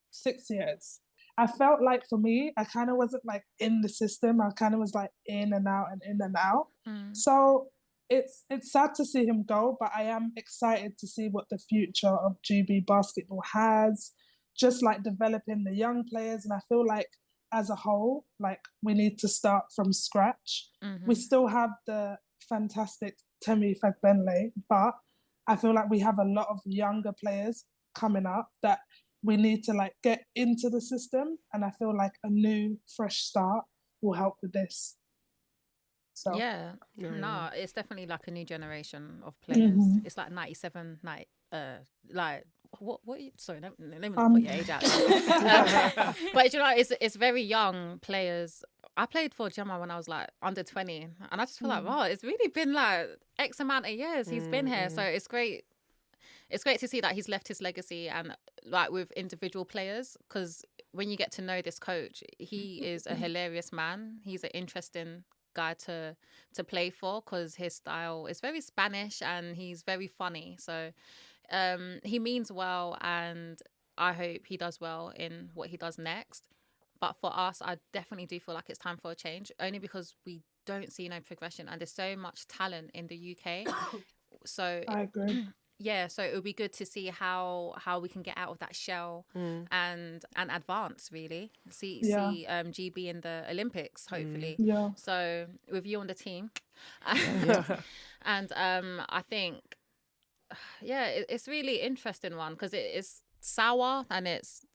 6 years. I felt like for me, I kind of wasn't like in the system. I kind of was like in and out and in and out. So it's sad to see him go, but I am excited to see what the future of GB basketball has, just like developing the young players. And I feel like as a whole, like we need to start from scratch. We still have the fantastic Temi Fagbenle, but I feel like we have a lot of younger players coming up that we need to like get into the system, and I feel like a new fresh start will help with this. So Yeah. No, it's definitely like a new generation of players. It's like 97, like what sorry, let me not put your age out there. But you know, it's very young players. I played for Gemma when I was like under 20, and I just feel like, wow, it's really been like X amount of years he's been here. So it's great to see that he's left his legacy, and like with individual players, because when you get to know this coach, he is a hilarious man. He's an interesting guy to play for, because his style is very Spanish and he's very funny. So he means well, and I hope he does well in what he does next. But for us, I definitely do feel like it's time for a change, only because we don't see no progression, and there's so much talent in the UK. So I agree. Yeah, so it would be good to see how we can get out of that shell and advance, really. See GB in the Olympics, hopefully. Yeah. So with you on the team, and I think it's really interesting one because it's sour and it's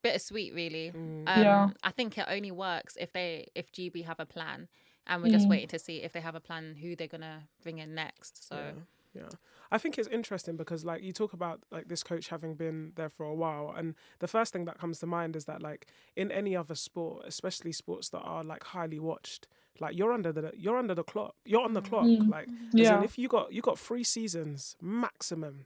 bittersweet, really. I think it only works if GB have a plan, and we're just waiting to see if they have a plan who they're gonna bring in next. So. Yeah. I think it's interesting because like you talk about like this coach having been there for a while, and the first thing that comes to mind is that like in any other sport, especially sports that are like highly watched, like you're under the clock. You're on the clock. Like as in if you got 3 seasons maximum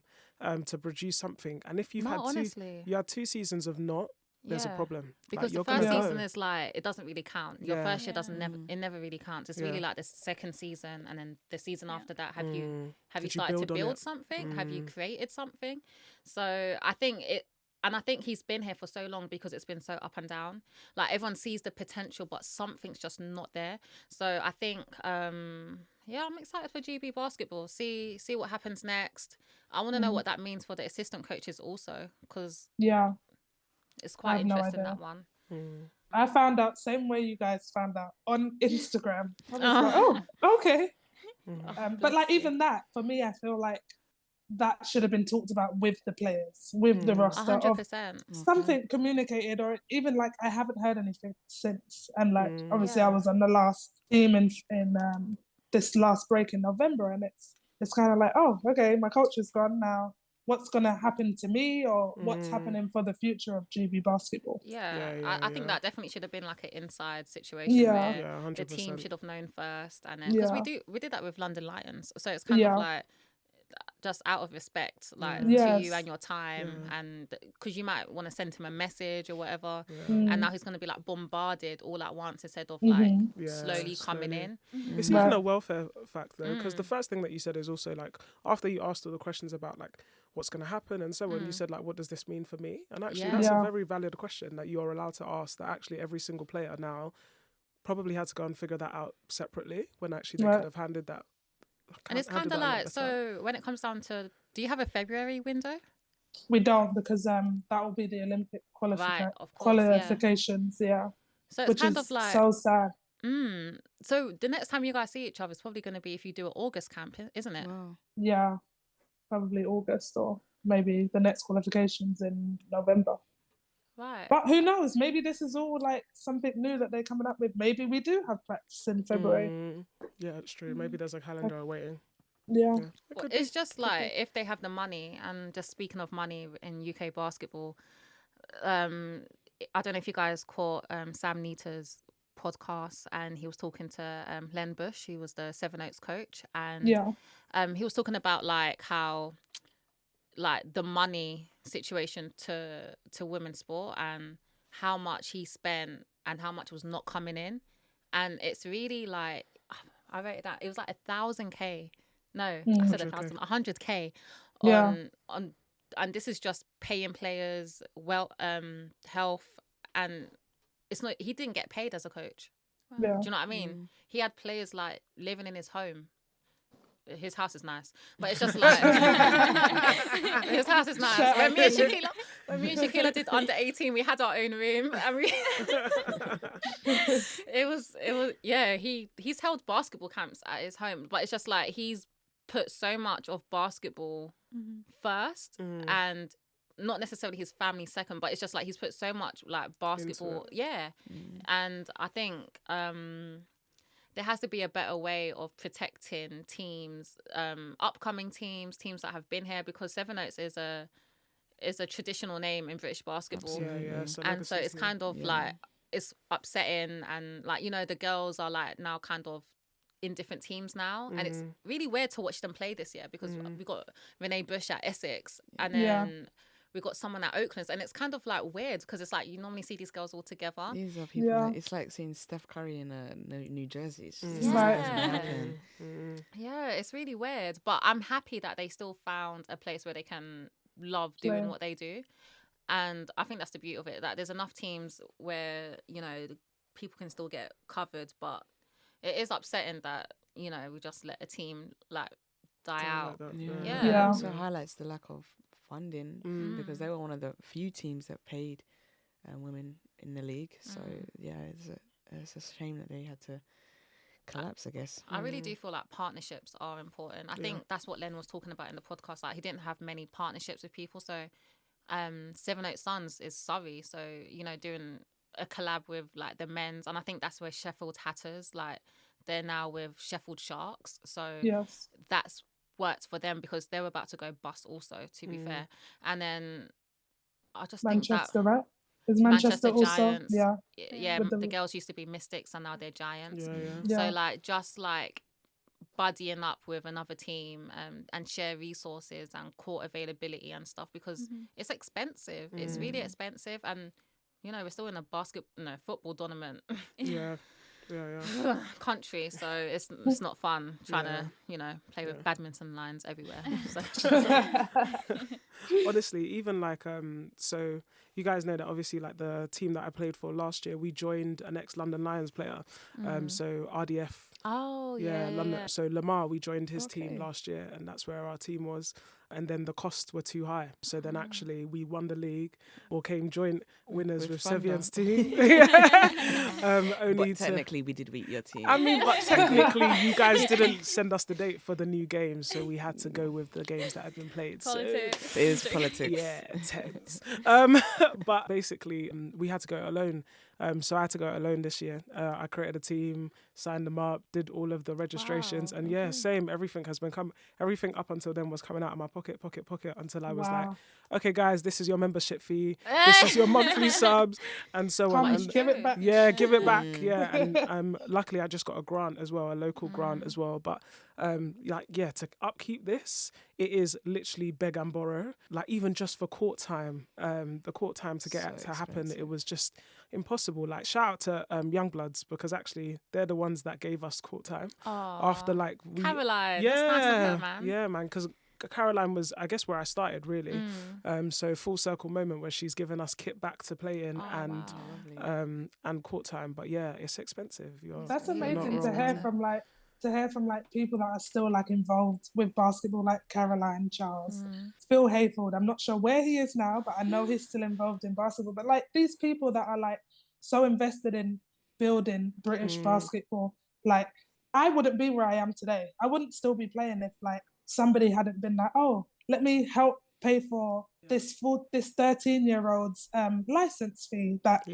to produce something, and if you've had 2 seasons of not, there's a problem. Because like, the first season is like, it doesn't really count. Your first year it never really counts. It's really like the second season, and then the season after that, have you started to build something? Have you created something? So I think I think he's been here for so long because it's been so up and down. Like everyone sees the potential, but something's just not there. So I think, I'm excited for GB basketball. See what happens next. I want to know what that means for the assistant coaches also, because it's quite interesting, that one. I found out same way you guys found out on Instagram. I was like, oh, okay. But like even that, for me, I feel like that should have been talked about with the players, with the roster. 100%. Something communicated, or even like I haven't heard anything since. And like obviously I was on the last team in this last break in November, and it's kind of like, oh, okay, my coach is gone now. What's going to happen to me, or what's happening for the future of GB basketball? I think that definitely should have been like an inside situation where the team should have known first, and then because we did that with London Lions, so it's kind of like just out of respect, like to you and your time, and because you might want to send him a message or whatever, and now he's going to be like bombarded all at once instead of like slowly coming in. It's even a welfare fact though, because the first thing that you said is also like after you asked all the questions about like what's going to happen and so on, you said like, what does this mean for me? And actually that's a very valid question that you are allowed to ask, that actually every single player now probably had to go and figure that out separately when actually they could have handed that. And it's kind of like, so when it comes down to, do you have a February window? We don't, because that will be the Olympic qualifications. So it's which kind of like so sad. So the next time you guys see each other is probably going to be if you do an August camp, isn't it? Wow. Yeah, probably August, or maybe the next qualifications in November. Right. But who knows? Maybe this is all like something new that they're coming up with. Maybe we do have practice in February. Yeah, it's true. Maybe there's a calendar awaiting. Yeah. Well, it's just like if they have the money, and just speaking of money in UK basketball, I don't know if you guys caught Sam Neater's podcast, and he was talking to Len Bush, who was the Seven Oaks coach, and he was talking about like how like the money situation to women's sport, and how much he spent and how much was not coming in, and it's really like, I wrote it down, it was like 1,000K. No, I said 1,000, 100K on, and this is just paying players health, and it's not, he didn't get paid as a coach. Do you know what I mean? He had players like living in his home. His house is nice, but it's just like his house is nice. When me and Shaquila did under 18, we had our own room, and it was he's held basketball camps at his home, but it's just like he's put so much of basketball first, and not necessarily his family second, but it's just like he's put so much like basketball, and I think there has to be a better way of protecting teams, upcoming teams that have been here, because Seven Oaks is a traditional name in British basketball. And so it's kind of like, it's upsetting, and like, you know, the girls are like now kind of in different teams now, and it's really weird to watch them play this year, because we got Renee Bush at Essex, and then we got someone at Oaklands, and it's kind of like weird, because it's like you normally see these girls all together. These are people. Like, it's like seeing Steph Curry in New Jersey. It's just it's really weird. But I'm happy that they still found a place where they can love doing what they do, and I think that's the beauty of it. That there's enough teams where, you know, people can still get covered, but it is upsetting that, you know, we just let a team like die out. Like Yeah. It also highlights the lack of funding because they were one of the few teams that paid women in the league. So yeah, it's a shame that they had to collapse, I guess. I really do feel like partnerships are important. I think that's what Len was talking about in the podcast. Like, he didn't have many partnerships with people. So 7 Suns is Surrey. So, you know, doing a collab with like the men's, and I think that's where Sheffield Hatters, like, they're now with Sheffield Sharks. So that's worked for them because they were about to go bust also, to be fair. And then I just Manchester, think that right? Is Manchester also? Giants, Yeah. the girls used to be Mystics and now they're Giants. Yeah. So like, just like buddying up with another team and share resources and court availability and stuff, because it's expensive. It's really expensive, and you know, we're still in a football tournament country, so it's not fun trying to, you know, play with badminton lines everywhere. Honestly, even like so you guys know that obviously like the team that I played for last year, we joined an ex-London Lions player, so RDF. London. So Lamar, we joined his team last year, and that's where our team was. And then the costs were too high, so then actually we won the league, or came joint winners with Sevian's team. But technically, we did beat your team. I mean, but technically, you guys didn't send us the date for the new games, so we had to go with the games that had been played. Politics. So it is politics. Yeah, tense. But basically, we had to go alone. So I had to go alone this year. I created a team, signed them up, did all of the registrations, and same. Everything has been everything up until then was coming out of my pocket until I was like, okay, guys, this is your membership fee, this is your monthly subs, and so on. And give it back. Yeah, give it back. Yeah, and luckily I just got a grant as well, a local grant as well. But to upkeep this, it is literally beg and borrow. Like, even just for court time, the court time to get it to happen, it was just impossible. Like, shout out to Youngbloods, because actually they're the ones that gave us court time. After like Caroline, that's nice of her, man. Yeah, man, because Caroline was, I guess, where I started really. So full circle moment where she's given us kit back to play in, and court time. But yeah, it's expensive. That's amazing to hear from like people that are still like involved with basketball, like Caroline, Charles, Phil Hayfield. I'm not sure where he is now, but I know he's still involved in basketball. But like, these people that are like so invested in building British basketball, like, I wouldn't be where I am today. I wouldn't still be playing if like somebody hadn't been like, oh, let me help pay for this 13-year-old's license fee that,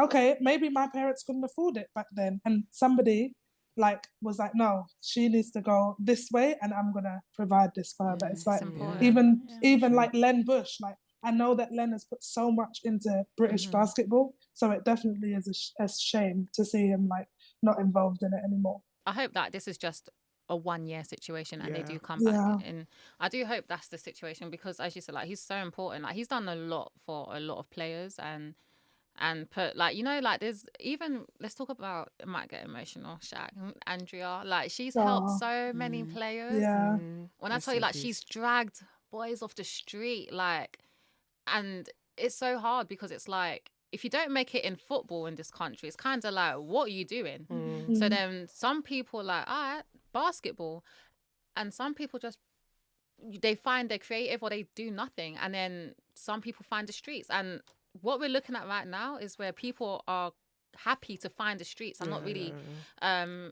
okay, maybe my parents couldn't afford it back then. And somebody like was like, no, she needs to go this way and I'm going to provide this for her. But it's like, even like Len Bush, like, I know that Len has put so much into British basketball. So it definitely is a shame to see him like not involved in it anymore. I hope that this is just a 1-year situation and they do come back, and I do hope that's the situation, because as you said, like, he's so important. Like, he's done a lot for a lot of players, and put, like, you know, like, there's even, let's talk about, it might get emotional, Shaq, Andrea, like, she's helped so many players. When I tell you, like, she's dragged boys off the street, like, and it's so hard, because it's like, if you don't make it in football in this country, it's kind of like, what are you doing? So then some people like, all right, basketball, and some people just, they find they're creative or they do nothing, and then some people find the streets. And what we're looking at right now is where people are happy to find the streets and not really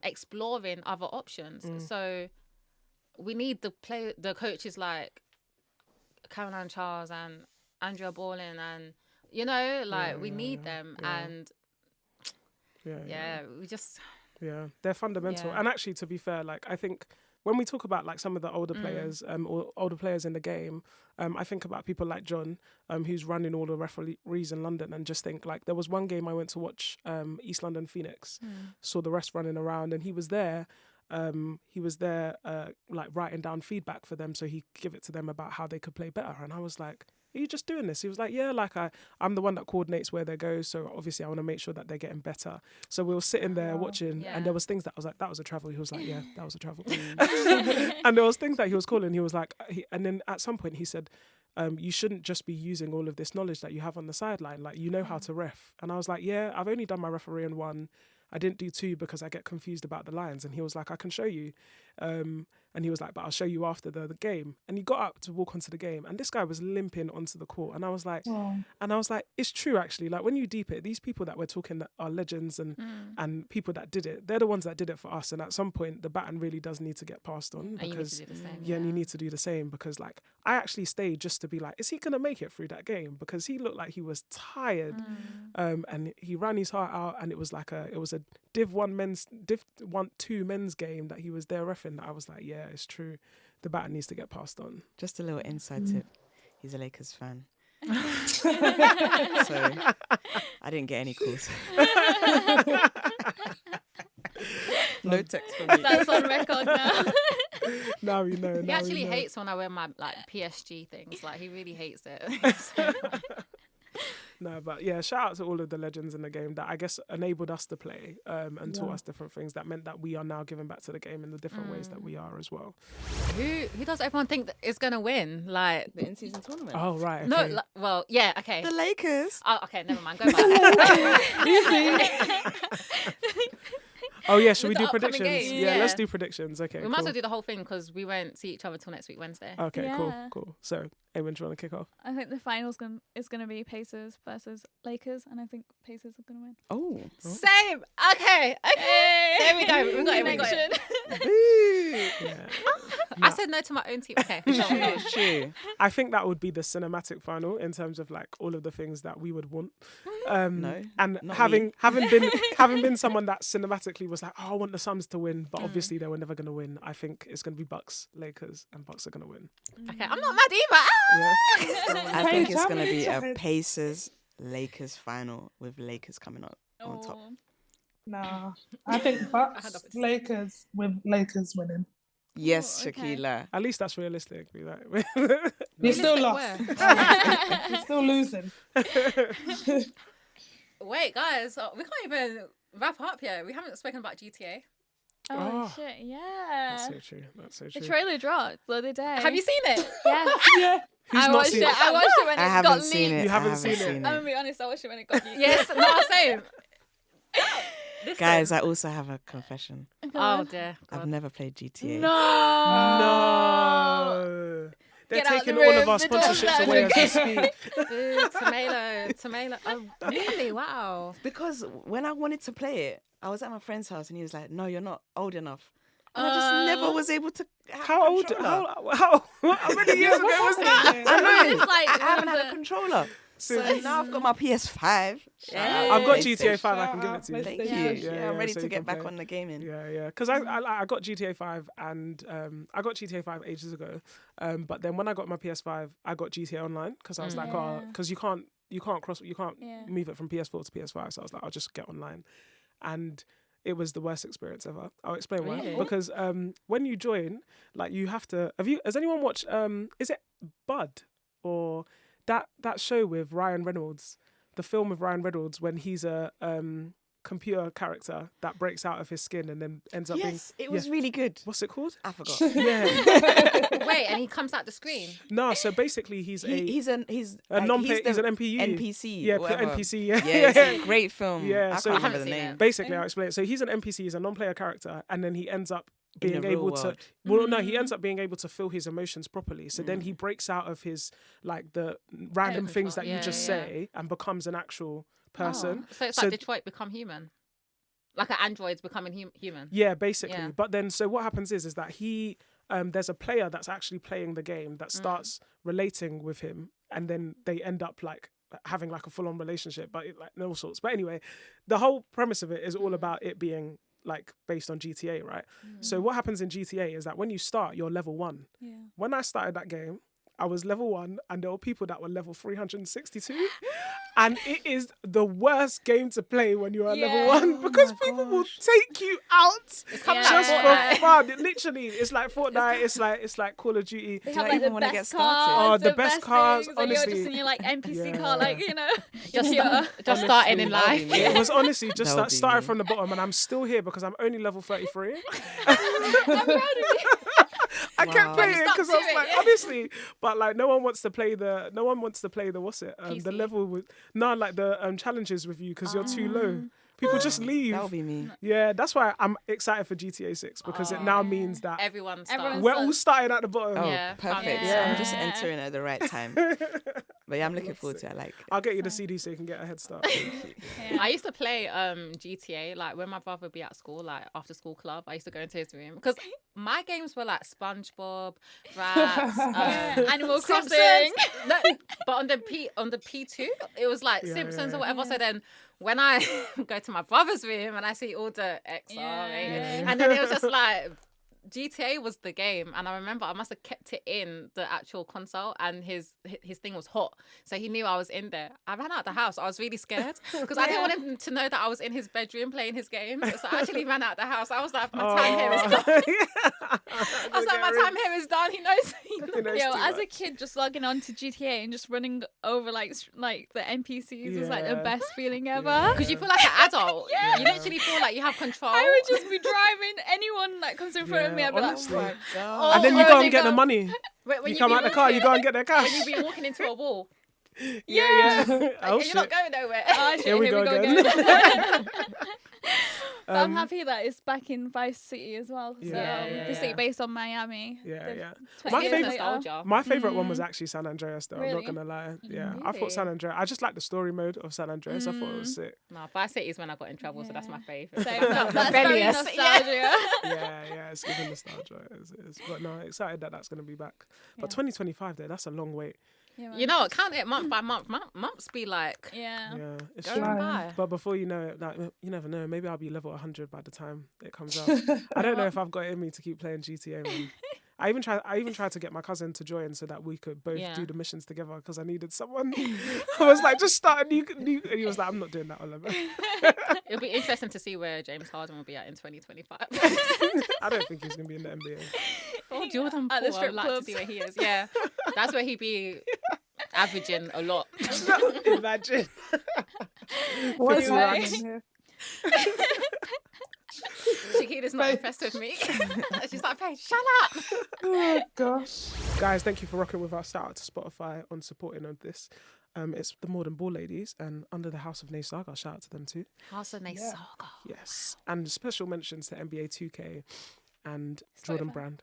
exploring other options. So we need the coaches like Caroline Charles and Andrea Ballin, and you know, like, we need them. And we just, they're fundamental. And actually, to be fair, like, I think when we talk about like some of the older players, or older players in the game, I think about people like John, who's running all the referees in London, and just think, like, there was one game I went to watch, East London Phoenix, saw the rest running around, and he was there, like, writing down feedback for them so he could give it to them about how they could play better. And I was like, are you just doing this? He was like, yeah, like, I'm the one that coordinates where they go, so obviously I want to make sure that they're getting better. So we were sitting there watching, and there was things that I was like, that was a travel. He was like, yeah, that was a travel. And there was things that he was calling. He was like, and then at some point he said, you shouldn't just be using all of this knowledge that you have on the sideline. Like, you know how to ref. And I was like, yeah, I've only done my refereeing one. I didn't do 2 because I get confused about the lines. And he was like, I can show you. And he was like, but I'll show you after the game. And he got up to walk onto the game, and this guy was limping onto the court. And I was like, it's true actually. Like when you deep it, these people that we're talking that are legends and people that did it, they're the ones that did it for us. And at some point, the baton really does need to get passed on. And because you need to do the same. and you need to do the same, because like I actually stayed just to be like, is he gonna make it through that game? Because he looked like he was tired, and he ran his heart out, and it was a Div 2 men's game that he was there reffing. That I was like, yeah, it's true. The baton needs to get passed on. Just a little inside tip. He's a Lakers fan. So I didn't get any calls. No text from me. That's on record now. Now we know. He actually hates when I wear my like PSG things. Like he really hates it. No, but yeah, shout out to all of the legends in the game that I guess enabled us to play and taught us different things that meant that we are now giving back to the game in the different ways that we are as well. Who does everyone think that is going to win? Like The in-season tournament. Oh, right. Okay. No, well, yeah, okay. The Lakers. Oh, okay, never mind. Go back. Oh, yeah, should we With do the upcoming predictions? games, Yeah, yeah. let's do predictions. Okay, We might as well do the whole thing because we won't see each other till next week Wednesday. Okay, Yeah. cool. So, Eamon, do you want to kick off? I think the finals is going to be Pacers versus Lakers, and I think Pacers are going to win. Oh. Same. Okay. There we go. We got it. Yeah. I said no to my own team. Okay. True. I think that would be the cinematic final in terms of like all of the things that we would want. No, and not having been someone that cinematically was like, oh, I want the Suns to win, but obviously they were never going to win. I think it's going to be Bucks, Lakers, and Bucks are going to win. Okay. I'm not mad either. Yeah. I think it's How going to many be a times? Pacers Lakers final with Lakers coming up on top. Nah, I think Bucks, Lakers with Lakers winning. Yes, okay. Shaquila. At least that's realistic. Like, You're still Realistic lost. You're still losing. Wait, guys, we can't even wrap up yet. We haven't spoken about GTA. Oh, Oh. shit, yeah. That's so true. That's so The true. trailer dropped the other day. Have you seen it? Yeah. Yeah. Who's I not watched seen it. it? I watched it when I it haven't got seen leaked. it. You haven't I haven't seen it? seen I'm it. gonna be honest. I watched it when it got leaked. Yes. No, same. Listen. Guys, I also have a confession. Oh dear. I've God. never played GTA. No. They're Get out taking the all room, of our the door's sponsorships locked. away as we speak. Boo, tomato. Oh, really? Wow. Because when I wanted to play it, I was at my friend's house and he was like, no, you're not old enough. And I just never was able to have How old? controller. How many years ago was that? I know. It's like I haven't one of had a the- controller. So now I've got my PS5. Yeah. I've got PlayStation. GTA 5. I can give it to you. Thank Yeah. you. Yeah, Yeah, I'm ready so to you get can back play. on the gaming. Yeah. Because I got GTA 5 and I got GTA 5 ages ago. But then when I got my PS5, I got GTA Online because I was like, oh, because you can't Yeah. move it from PS4 to PS5. So I was like, I'll just get online. And it was the worst experience ever. I'll explain why. Really? Because when you join, like you have to. Has anyone watched? Is it Bud or that show with Ryan Reynolds? The film with Ryan Reynolds when he's a computer character that breaks out of his skin and then ends up being. Yes, it was really good. What's it called? I forgot. Yeah. Wait, and he comes out the screen. No, so basically he's He's an he's the an MPU. NPC. Yeah, whatever. NPC. Yeah. Yeah, it's a great film. Yeah, I so- can't I remember haven't the seen name. it. Basically, I'll explain it. So he's an NPC, he's a non-player character, and then he ends up In being the real able to. world. Well, no, he ends up being able to feel his emotions properly. So then he breaks out of his like the random things that control. you just Yeah. say and becomes an actual person. Oh, so it's So- like Detroit become human. Like an android's becoming human. Yeah, basically. Yeah. But then, so what happens is that he, there's a player that's actually playing the game that starts relating with him, and then they end up like having like a full-on relationship, but like all sorts. But anyway, the whole premise of it is all about it being like based on GTA, right? So what happens in GTA is that when you start, you're level 1. Yeah. When I started that game, I was level 1 and there were people that were level 362. And it is the worst game to play when you're at level Yeah. 1 because people will take you out coming out just of for Fortnite. fun. Literally, it's like Fortnite, it's like Call of Duty. They Do have I like even the wanna best get started? cars, Oh, the best cars, things, and you're honestly. just in your like NPC Yeah. car, like Just, computer. just starting in Honestly, life. me. It was honestly just That would be started me. from the bottom, and I'm still here because I'm only level 33. I'm proud of you. I kept Wow. playing But you because I was stuck to like, it, yeah. honestly, but like no one wants to play the what's it? The PC? level with like the challenges with you because you're too low. People just leave. That'll be me. Yeah, that's why I'm excited for GTA 6 because it now means that Everyone's we're all starting at the bottom. Oh, Yeah, perfect. yeah. I'm just entering at the right time. But yeah, I'm looking forward to it. Like, I'll get you the CD so you can get a head start. I used to play GTA like when my brother would be at school, like after school club. I used to go into his room because my games were like SpongeBob, Raps, Animal Simpsons. Crossing. No, but on the P2, it was like Simpsons or whatever. So then when I go to my brother's room and I see all the XR, and then it was just like GTA was the game, and I remember I must have kept it in the actual console, and his thing was hot, so he knew I was in there. I ran out the house. I was really scared because I didn't want him to know that I was in his bedroom playing his games. So I actually ran out the house. I was like, my time here is done. I was like, my time here is done. He knows. As a kid, just logging on to GTA and just running over like the NPCs was like the best feeling ever. Because you feel like an adult. You literally feel like you have control. I would just be driving. Anyone that comes in front of me, I'd be honestly. like, oh my God. And then you go and get the money. When you come out the car, you go and get their cash. When you be walking into a wall. Yeah. Oh, and you're not going nowhere. Oh, shit, Here we go again. But I'm happy that it's back in Vice City as well. So Yeah. the city based on Miami. Yeah. 20 years later. nostalgia. My favourite one was actually San Andreas, though. I'm Really? not going to lie. Yeah, I Really? thought San Andreas. I just like the story mode of San Andreas. I thought it was sick. No, Vice City is when I got in trouble, so that's my favourite. So that's very Rebellious. nostalgia. Yeah, it's giving nostalgia. It's, but no, excited that that's going to be back. But 2025, though, that's a long wait. Yeah, You know what? Count it month by month. Months be like Yeah. It's going true. by. But before you know it, like, you never know. Maybe I'll be level 100 by the time it comes out. I don't know if I've got it in me to keep playing GTA. Man. I even tried to get my cousin to join so that we could both do the missions together because I needed someone. I was like, just start a new, and he was like, I'm not doing that, Oliver. It'll be interesting to see where James Harden will be at in 2025. I don't think he's gonna be in the NBA. Oh, Jordan At the Poole, strip I'd like clubs. to see where he is. Yeah, that's where he'd be averaging a lot. Imagine. What's Right. happening here? Shaquita's not impressed with me. She's like, hey, shut up. Oh gosh. Guys, thank you for rocking with us. Shout out to Spotify on supporting of this. It's the More Than Ball ladies and Under the House of Nay Saga. Shout out to them too. House of Nay Saga. Yes. And special mentions to NBA 2K and Jordan Brand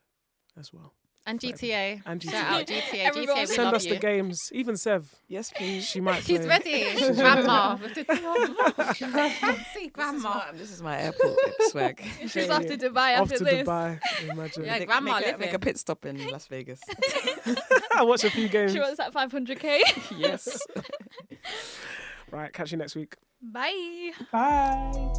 as well. And GTA. And Shout out GTA. Everyone. GTA, we Send love us you. the games. Even Sev. yes, please. She might She's play. ready. Grandma. With the fancy grandma. This is my airport swag. She's off to Dubai Off after to this. Dubai. Imagine. Yeah, grandma make living. a pit stop in Las Vegas. I watch a few games. She wants that 500k. Yes. Right, catch you next week. Bye. Bye.